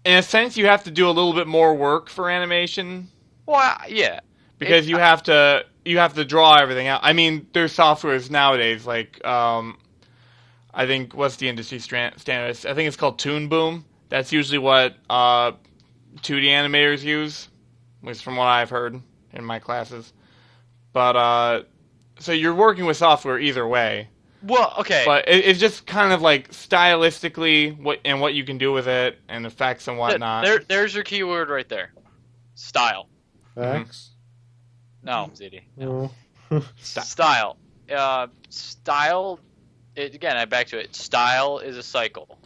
Speaker 1: In a sense, you have to do a little bit more work for animation.
Speaker 2: Well, yeah.
Speaker 1: Because you have to draw everything out. I mean, there's softwares nowadays, like, I think, what's the industry standard? I think it's called Toon Boom. That's usually what 2D animators use, at least from what I've heard in my classes. But, so you're working with software either way.
Speaker 2: Well, okay.
Speaker 1: But it's just kind of like stylistically what you can do with it and effects and whatnot.
Speaker 2: There's your keyword right there. Style.
Speaker 4: Facts.
Speaker 2: No, ZD.
Speaker 4: No.
Speaker 2: Style. Style. Again, back to it. Style is a cycle.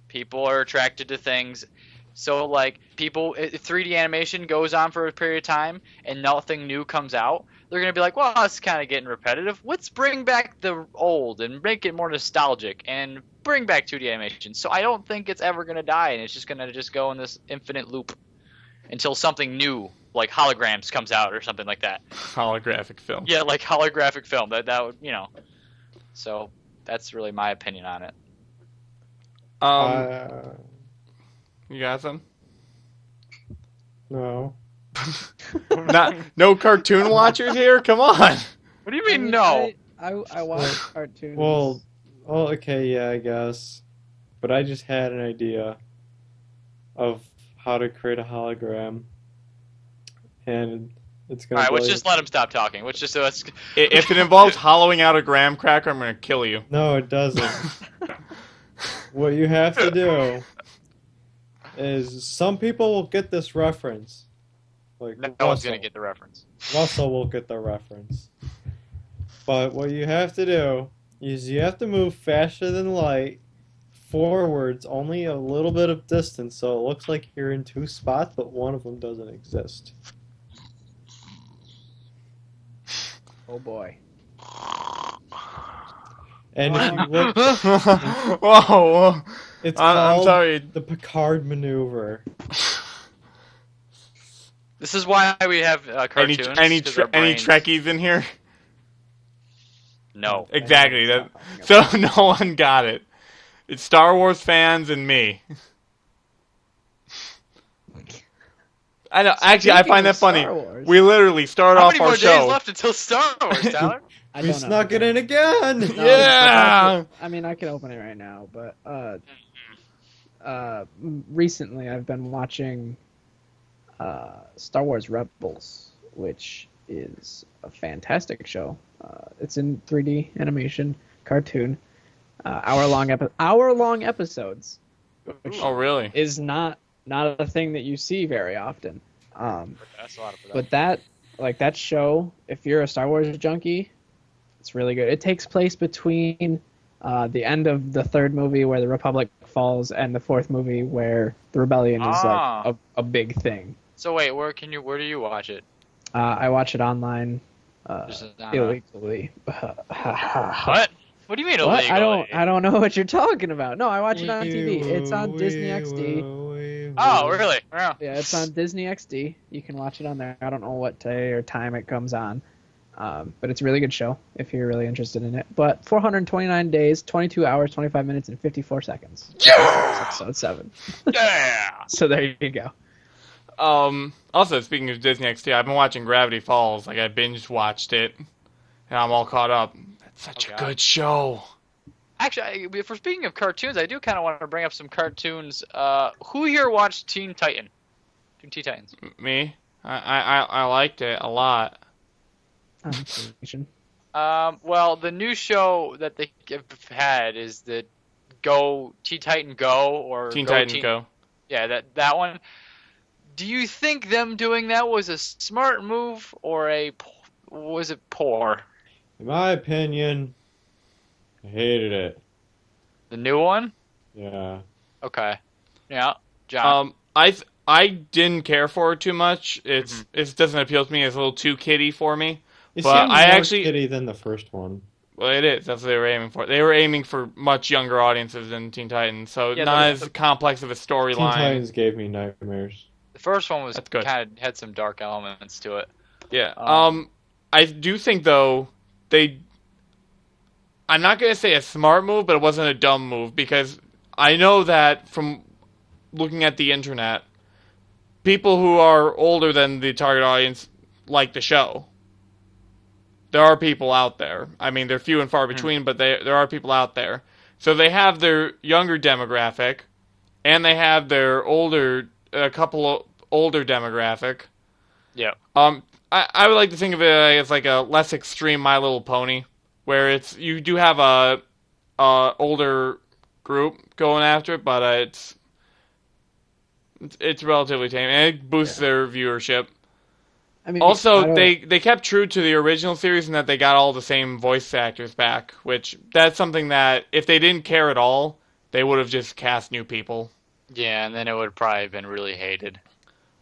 Speaker 2: People are attracted to things. So, like, if 3D animation goes on for a period of time and nothing new comes out, they're going to be like, well, it's kind of getting repetitive. Let's bring back the old and make it more nostalgic and bring back 2D animation. So I don't think it's ever going to die, and it's just going to go in this infinite loop until something new, like holograms, comes out or something like that.
Speaker 1: Holographic film.
Speaker 2: Yeah, like holographic film. That would, So that's really my opinion on it.
Speaker 1: You got some?
Speaker 4: No.
Speaker 1: No cartoon watchers here? Come on.
Speaker 2: What do you mean no?
Speaker 3: I watch cartoons.
Speaker 4: Well, okay, yeah, I guess. But I just had an idea of how to create a hologram. And it's going to
Speaker 2: Alright, let's just let him stop talking. Let's.
Speaker 1: If it involves hollowing out a graham cracker, I'm going to kill you.
Speaker 4: No, it doesn't. What you have to do is some people will get this reference. Like
Speaker 2: No one's going to get the reference.
Speaker 4: Russell will get the reference. But what you have to do is you have to move faster than light forwards only a little bit of distance so it looks like you're in two spots but one of them doesn't exist.
Speaker 3: Oh boy.
Speaker 4: And if you look,
Speaker 1: Whoa.
Speaker 4: it's
Speaker 1: I'm
Speaker 4: called
Speaker 1: sorry.
Speaker 4: the Picard maneuver.
Speaker 2: This is why we have cartoons.
Speaker 1: Any
Speaker 2: 'cause our brains-
Speaker 1: Trekkies in here?
Speaker 2: No.
Speaker 1: Exactly. So no one got it. It's Star Wars fans and me. I know. Actually, I find that funny. We literally start
Speaker 2: How
Speaker 1: off
Speaker 2: many
Speaker 1: our
Speaker 2: more
Speaker 1: show.
Speaker 2: days left until Star Wars, Tyler?
Speaker 3: I
Speaker 4: We
Speaker 3: don't know.
Speaker 4: snuck it in again!
Speaker 3: No,
Speaker 1: Yeah!
Speaker 3: I mean, I can open it right now, but recently I've been watching Star Wars Rebels, which is a fantastic show. It's in 3D animation, cartoon, hour-long episodes. Which
Speaker 1: Oh, really?
Speaker 3: is not a thing that you see very often.
Speaker 2: That's a lot of
Speaker 3: But that show, if you're a Star Wars junkie, it's really good. It takes place between the end of the third movie where the Republic falls and the fourth movie where the rebellion is like a big thing.
Speaker 2: So wait, where do you watch it?
Speaker 3: I watch it online
Speaker 2: Just,
Speaker 3: illegally.
Speaker 2: What? What do you mean
Speaker 3: What?
Speaker 2: illegally?
Speaker 3: I don't know what you're talking about. No, I watch it on TV. It's on Disney XD.
Speaker 2: Oh, really? Yeah.
Speaker 3: Yeah, it's on Disney XD. You can watch it on there. I don't know what day or time it comes on. But it's a really good show if you're really interested in it. But 429 days, 22 hours, 25 minutes, and 54 seconds.
Speaker 1: Yeah!
Speaker 3: Episode 7.
Speaker 2: Yeah.
Speaker 3: So there you go.
Speaker 1: Also, speaking of Disney XD, I've been watching Gravity Falls. Like, I binge watched it, and I'm all caught up. That's such a good show.
Speaker 2: Actually, if we're speaking of cartoons, I do kind of want to bring up some cartoons. Who here watched Teen Titans?
Speaker 1: Me? I liked it a lot.
Speaker 2: Well, the new show that they have had is the Teen Titan Go or
Speaker 1: Teen Titans Go.
Speaker 2: Yeah, that one. Do you think them doing that was a smart move or was it poor?
Speaker 4: In my opinion, I hated it.
Speaker 2: The new one?
Speaker 4: Yeah.
Speaker 2: Okay. Yeah, John.
Speaker 1: I didn't care for it too much. It doesn't appeal to me. It's a little too kiddie for me.
Speaker 4: It
Speaker 1: But
Speaker 4: seems
Speaker 1: I
Speaker 4: more
Speaker 1: actually
Speaker 4: kiddie than the first one.
Speaker 1: Well, it is. That's what they were aiming for. They were aiming for much younger audiences than Teen Titans, so
Speaker 2: Yeah,
Speaker 1: not as complex of a
Speaker 4: Teen
Speaker 1: storyline.
Speaker 4: Titans gave me nightmares.
Speaker 2: The first one was
Speaker 1: That's good.
Speaker 2: kind of had some dark elements to it.
Speaker 1: Yeah. I do think though I'm not gonna say a smart move, but it wasn't a dumb move because I know that from looking at the internet, people who are older than the target audience like the show. There are people out there. I mean, they're few and far between, but there are people out there. So they have their younger demographic, and they have their a couple of older demographic.
Speaker 2: Yeah.
Speaker 1: I would like to think of it as like a less extreme My Little Pony, where you do have a older group going after it, but it's relatively tame, and it boosts their viewership.
Speaker 3: I mean,
Speaker 1: Also, they kept true to the original series in that they got all the same voice actors back, which that's something that if they didn't care at all, they would have just cast new people.
Speaker 2: Yeah, and then it would probably have been really hated.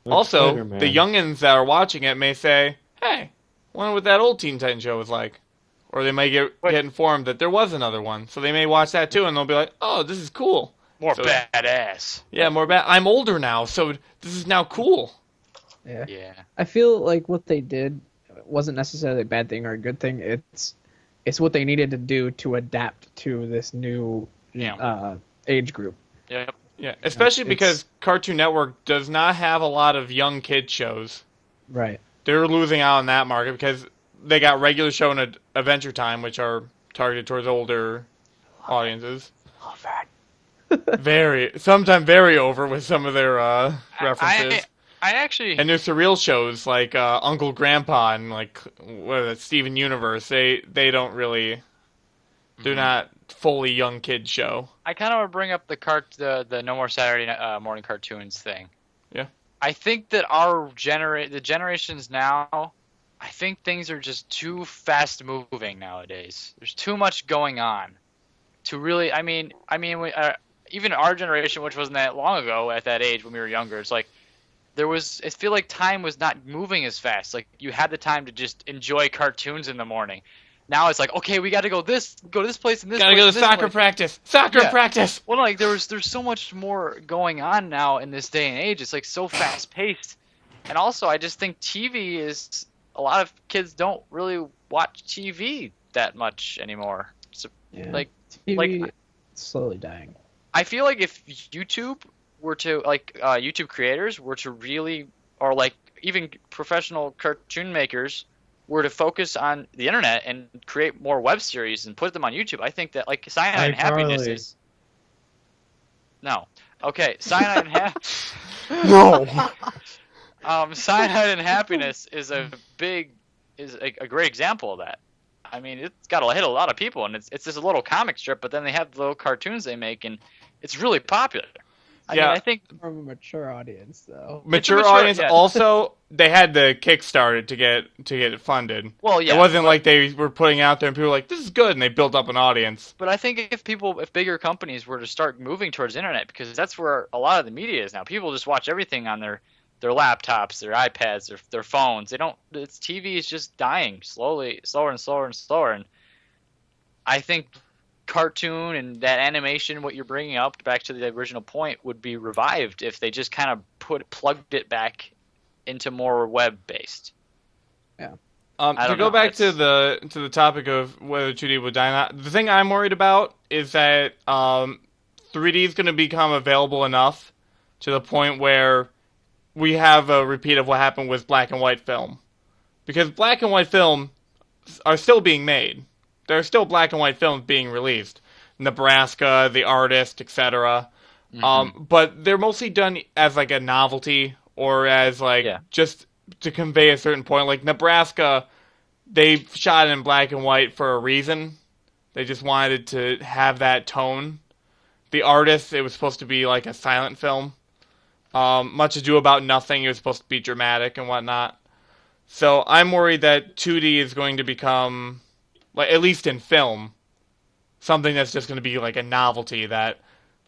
Speaker 4: Like
Speaker 1: Also,
Speaker 4: Spider-Man.
Speaker 1: the youngins that are watching it may say, hey, wonder what that old Teen Titans show was like. Or they may get informed that there was another one, so they may watch that too, and they'll be like, oh, this is cool.
Speaker 2: More badass.
Speaker 1: Yeah, more bad. I'm older now, so this is now cool.
Speaker 2: Yeah.
Speaker 3: I feel like what they did wasn't necessarily a bad thing or a good thing. It's what they needed to do to adapt to this new age group.
Speaker 2: Yep.
Speaker 1: Yeah, especially
Speaker 3: It's-
Speaker 1: because Cartoon Network does not have a lot of young kid shows.
Speaker 3: Right.
Speaker 1: They're losing out on that market because they got regular show and Adventure Time, which are targeted towards older audiences.
Speaker 3: Love that.
Speaker 1: Sometimes very over with some of their references.
Speaker 2: I actually
Speaker 1: And there's surreal shows like Uncle Grandpa and like what is it, Steven Universe. They don't really, they're not fully young kid show.
Speaker 2: I kind of want to bring up the No More Saturday Morning Cartoons thing.
Speaker 1: Yeah.
Speaker 2: I think that the generations now, I think things are just too fast moving nowadays. There's too much going on to really. I mean, even our generation, which wasn't that long ago at that age when we were younger, it's like I feel like time was not moving as fast. Like you had the time to just enjoy cartoons in the morning. Now it's like, okay, we got to go to this place and this.
Speaker 1: Gotta
Speaker 2: place
Speaker 1: go
Speaker 2: and
Speaker 1: to
Speaker 2: this
Speaker 1: soccer
Speaker 2: place.
Speaker 1: practice. Soccer
Speaker 2: Yeah.
Speaker 1: practice.
Speaker 2: Well, like there's so much more going on now in this day and age. It's like so fast paced, and also I just think TV is a lot of kids don't really watch TV that much anymore. So,
Speaker 3: Yeah.
Speaker 2: like
Speaker 3: TV
Speaker 2: like-
Speaker 3: slowly dying.
Speaker 2: I feel like if YouTube were to YouTube creators were to really, or like even professional cartoon makers were to focus on the internet and create more web series and put them on YouTube, I think that like Cyanide
Speaker 4: Hey,
Speaker 2: and Happiness
Speaker 4: Charlie.
Speaker 2: is no. Okay, Cyanide and
Speaker 1: No.
Speaker 2: Cyanide and Happiness is a great example of that. I mean, it's got to hit a lot of people, and it's just a little comic strip, but then they have the little cartoons they make, and it's really popular. I
Speaker 1: Yeah.
Speaker 2: mean, I think
Speaker 3: From a mature audience, though.
Speaker 1: Mature
Speaker 2: mature,
Speaker 1: audience.
Speaker 2: yeah.
Speaker 1: Also, they had the Kickstarter to get it funded.
Speaker 2: well, yeah.
Speaker 1: It wasn't like they were putting out there and people were like, this is good, and they built up an audience.
Speaker 2: But I think if bigger companies were to start moving towards internet, because that's where a lot of the media is now. People just watch everything on their laptops, their iPads, their phones. TV is just dying slowly, slower and slower and slower. And I think cartoon and that animation, what you're bringing up, back to the original point, would be revived if they just kind of plugged it back into more web based.
Speaker 1: To
Speaker 2: don't
Speaker 1: go
Speaker 2: know,
Speaker 1: back to
Speaker 2: it's-
Speaker 1: the topic of whether 2D will die or not, the thing I'm worried about is that 3D is going to become available enough to the point where we have a repeat of what happened with black and white film. Because black and white film are still being made. There are still black and white films being released. Nebraska, The Artist, etc. But they're mostly done as like a novelty or as like just to convey a certain point. Like Nebraska, they shot it in black and white for a reason. They just wanted to have that tone. The Artist, it was supposed to be like a silent film. Much Ado About Nothing, it was supposed to be dramatic and whatnot. So I'm worried that 2D is going to become, like at least in film, something that's just going to be like a novelty that,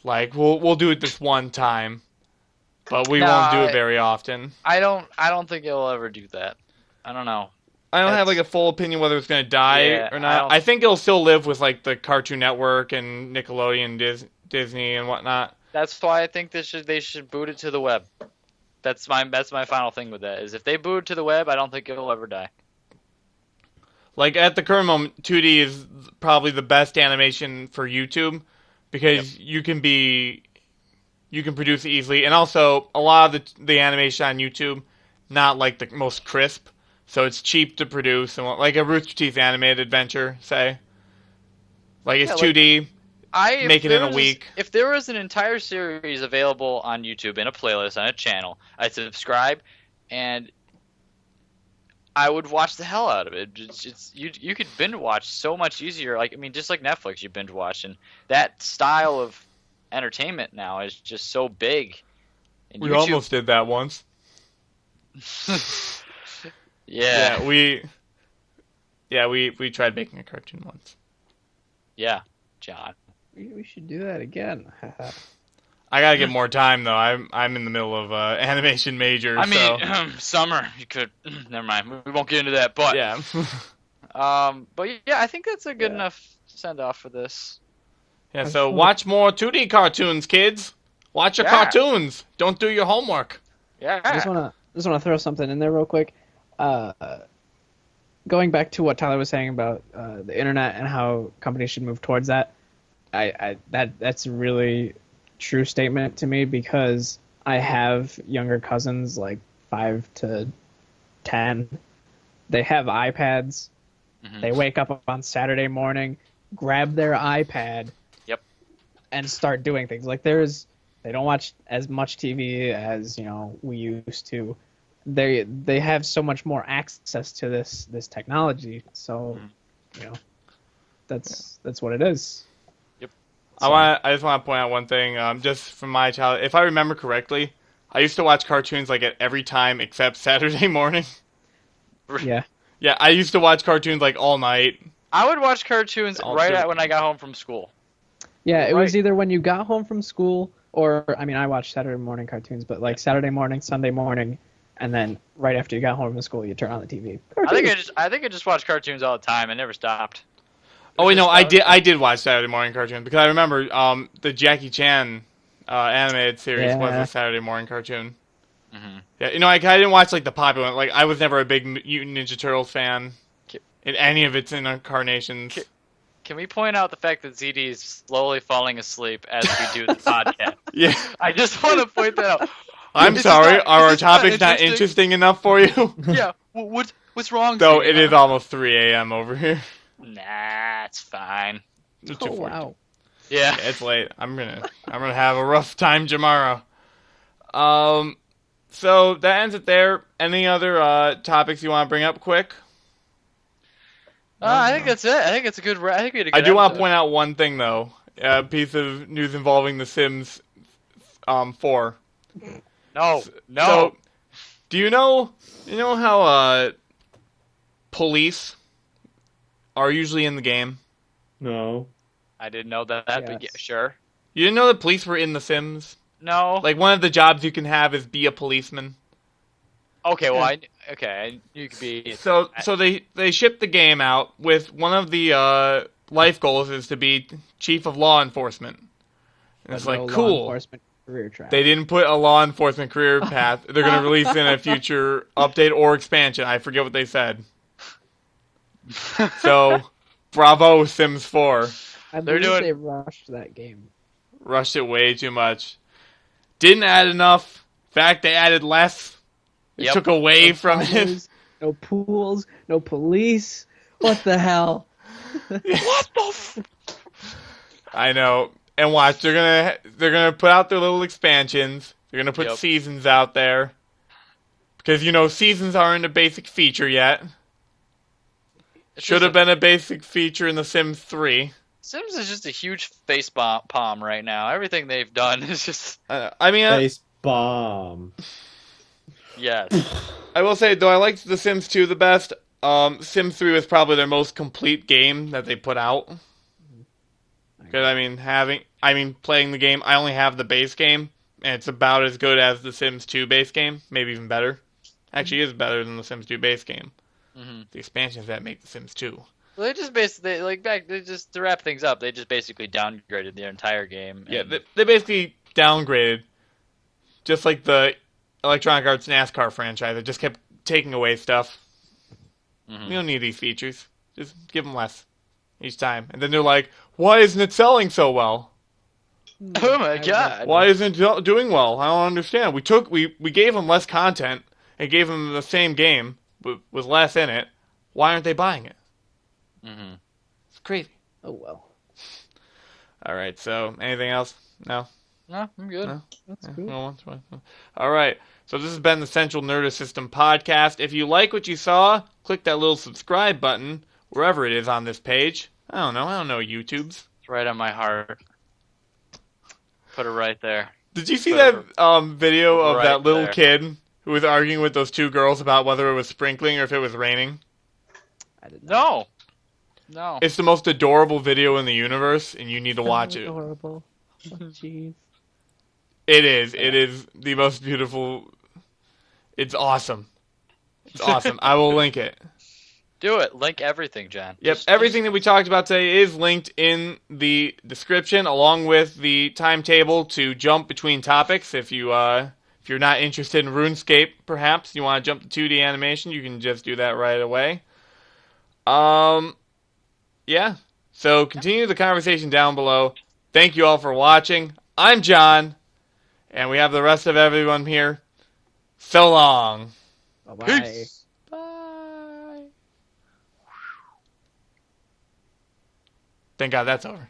Speaker 1: like, we'll do it this one time, but we won't do it very often.
Speaker 2: I don't think it'll ever do that. I don't know.
Speaker 1: I don't have like a full opinion whether it's going to die or not. I think it'll still live with like the Cartoon Network and Nickelodeon, Disney and whatnot.
Speaker 2: That's why I think they should boot it to the web. That's my final thing with that. Is if they boot it to the web, I don't think it'll ever die.
Speaker 1: Like at the current moment, 2D is probably the best animation for YouTube because you can produce it easily, and also a lot of the animation on YouTube not like the most crisp, so it's cheap to produce, and like a Rooster Teeth animated adventure, say, like it's 2D. Make it in a week.
Speaker 2: If there was an entire series available on YouTube in a playlist on a channel, I'd subscribe, and I would watch the hell out of it. You could binge watch so much easier. Like, I mean, just like Netflix, you binge watch, and that style of entertainment now is just so big. And
Speaker 1: We
Speaker 2: YouTube,
Speaker 1: almost did that once.
Speaker 2: yeah,
Speaker 1: we tried making a cartoon once.
Speaker 2: yeah, John.
Speaker 3: We should do that again.
Speaker 1: I gotta get more time though. I'm in the middle of animation major.
Speaker 2: I mean,
Speaker 1: so.
Speaker 2: summer. You could. Never mind. We won't get into that. But
Speaker 1: Yeah.
Speaker 2: But yeah, I think that's a good enough send off for this.
Speaker 1: Yeah. So watch more 2D cartoons, kids. Watch your cartoons. Don't do your homework.
Speaker 2: Yeah.
Speaker 3: I just wanna throw something in there real quick. Going back to what Tyler was saying about the internet and how companies should move towards that. That's really true statement to me because I have younger cousins, like 5 to 10. They have iPads.
Speaker 2: Mhm.
Speaker 3: They wake up on Saturday morning, grab their iPad,
Speaker 2: Yep.
Speaker 3: and start doing things. Like they don't watch as much TV as we used to. They have so much more access to this technology. So, that's what it is.
Speaker 2: Yep.
Speaker 3: So,
Speaker 1: I just want to point out one thing. Just from my childhood, if I remember correctly, I used to watch cartoons like at every time except Saturday morning.
Speaker 3: yeah.
Speaker 1: Yeah, I used to watch cartoons like all night.
Speaker 2: I would watch cartoons
Speaker 1: I'll
Speaker 2: right
Speaker 1: do it.
Speaker 2: when I got home from school.
Speaker 3: Yeah, it was
Speaker 2: Right.
Speaker 3: either when you got home from school or, I watched Saturday morning cartoons, but like Saturday morning, Sunday morning, and then right after you got home from school, you turn on the TV.
Speaker 2: I think I just watched cartoons all the time. I never stopped.
Speaker 1: Oh wait, no,
Speaker 2: Just-
Speaker 1: I did watch Saturday morning cartoons because I remember the Jackie Chan animated series was
Speaker 3: Yeah.
Speaker 1: a Saturday morning cartoon.
Speaker 2: Mhm.
Speaker 1: Yeah, I didn't watch like the popular one. Like I was never a big Mutant Ninja Turtles fan in any of its incarnations.
Speaker 2: Can we point out the fact that ZD is slowly falling asleep as we do the podcast?
Speaker 1: Yeah,
Speaker 2: I just want to point that out.
Speaker 1: I'm
Speaker 2: Is this
Speaker 1: sorry.
Speaker 2: not-
Speaker 1: Are
Speaker 2: is
Speaker 1: our
Speaker 2: this not
Speaker 1: topics not interesting enough for you?
Speaker 2: Yeah. What's wrong?
Speaker 1: Though
Speaker 2: ZD?
Speaker 1: it is almost 3 a.m. over here.
Speaker 2: Nah, it's fine.
Speaker 1: It's
Speaker 3: Oh
Speaker 1: 2:40.
Speaker 3: wow.
Speaker 2: Yeah.
Speaker 1: Yeah, it's late. I'm gonna have a rough time tomorrow. So that ends it there. Any other topics you want to bring up quick?
Speaker 2: I think that's it. I think it's a good. I think we had a good
Speaker 1: I do want to
Speaker 2: episode.
Speaker 1: point out one thing though. A piece of news involving The Sims 4.
Speaker 2: No.
Speaker 1: So, do you know how police are usually in the game?
Speaker 4: No.
Speaker 2: I didn't know that. But yeah,
Speaker 3: Yes.
Speaker 2: sure.
Speaker 1: You didn't know that police were in The Sims?
Speaker 2: No.
Speaker 1: Like one of the jobs you can have is be a policeman.
Speaker 2: Okay. Well, you could be.
Speaker 1: So they shipped the game out with one of the life goals is to be chief of law enforcement. And it's
Speaker 3: But
Speaker 1: like
Speaker 3: no law
Speaker 1: cool.
Speaker 3: enforcement career track.
Speaker 1: They didn't put a law enforcement career path. They're going to release in a future update or expansion. I forget what they said. So, bravo Sims 4.
Speaker 3: I
Speaker 2: They're
Speaker 3: believe
Speaker 2: doing-
Speaker 3: they rushed that game.
Speaker 1: Rushed it way too much. Didn't add enough. In fact, they added less. They
Speaker 2: Yep.
Speaker 1: took away
Speaker 3: No
Speaker 1: from it.
Speaker 3: farmers, no pools, no police. What the hell?
Speaker 2: What the?
Speaker 1: I know. And watch, they're gonna put out their little expansions. They're gonna put
Speaker 2: Yep.
Speaker 1: seasons out there. Because seasons aren't a basic feature yet. Should have been a basic feature in The Sims 3.
Speaker 2: Sims is just a huge face palm right now. Everything they've done is just
Speaker 1: I mean,
Speaker 4: Face bomb.
Speaker 2: yes.
Speaker 1: I will say though, I liked The Sims 2 the best. Sims 3 was probably their most complete game that they put out. Because playing the game, I only have the base game, and it's about as good as the Sims 2 base game, maybe even better. Actually, it is better than the Sims 2 base game.
Speaker 2: Mm-hmm.
Speaker 1: The expansions that make the Sims 2.
Speaker 2: Well, they just basically to wrap things up. They just basically downgraded their entire game.
Speaker 1: Yeah,
Speaker 2: and-
Speaker 1: they basically downgraded, just like the Electronic Arts NASCAR franchise. They just kept taking away stuff.
Speaker 2: Mhm.
Speaker 1: We don't need these features. Just give them less each time. And then they're like, why isn't it selling so well?
Speaker 2: Oh my god!
Speaker 1: Why isn't it doing well? I don't understand. We gave them less content and gave them the same game with less in it. Why aren't they buying it?
Speaker 2: Mm-hmm.
Speaker 1: It's crazy.
Speaker 3: Oh well.
Speaker 1: All right. So anything else? No.
Speaker 2: No, I'm good.
Speaker 1: No?
Speaker 3: That's
Speaker 1: Yeah,
Speaker 3: cool.
Speaker 1: no, that's fine. All right. So this has been the Central Nerdous System podcast. If you like what you saw, click that little subscribe button wherever it is on this page. I don't know YouTube's.
Speaker 2: It's right on my heart. Put it right there.
Speaker 1: Did you see that video of
Speaker 2: Right
Speaker 1: that little
Speaker 2: there.
Speaker 1: kid who was arguing with those two girls about whether it was sprinkling or if it was raining?
Speaker 3: I didn't know.
Speaker 2: No.
Speaker 1: It's the most adorable video in the universe, and you need to watch it.
Speaker 3: Adorable. Oh, jeez.
Speaker 1: It is. It is the most beautiful. It's awesome. It's awesome. I will link it.
Speaker 2: Do it. Link everything, John.
Speaker 1: Yep, everything that we talked about today is linked in the description, along with the timetable to jump between topics. If you're not interested in RuneScape, perhaps you want to jump to 2D animation, you can just do that right away. Yeah. So continue the conversation down below. Thank you all for watching. I'm John, and we have the rest of everyone here. So long.
Speaker 3: Bye-bye.
Speaker 2: Peace.
Speaker 1: Bye. Thank God that's over.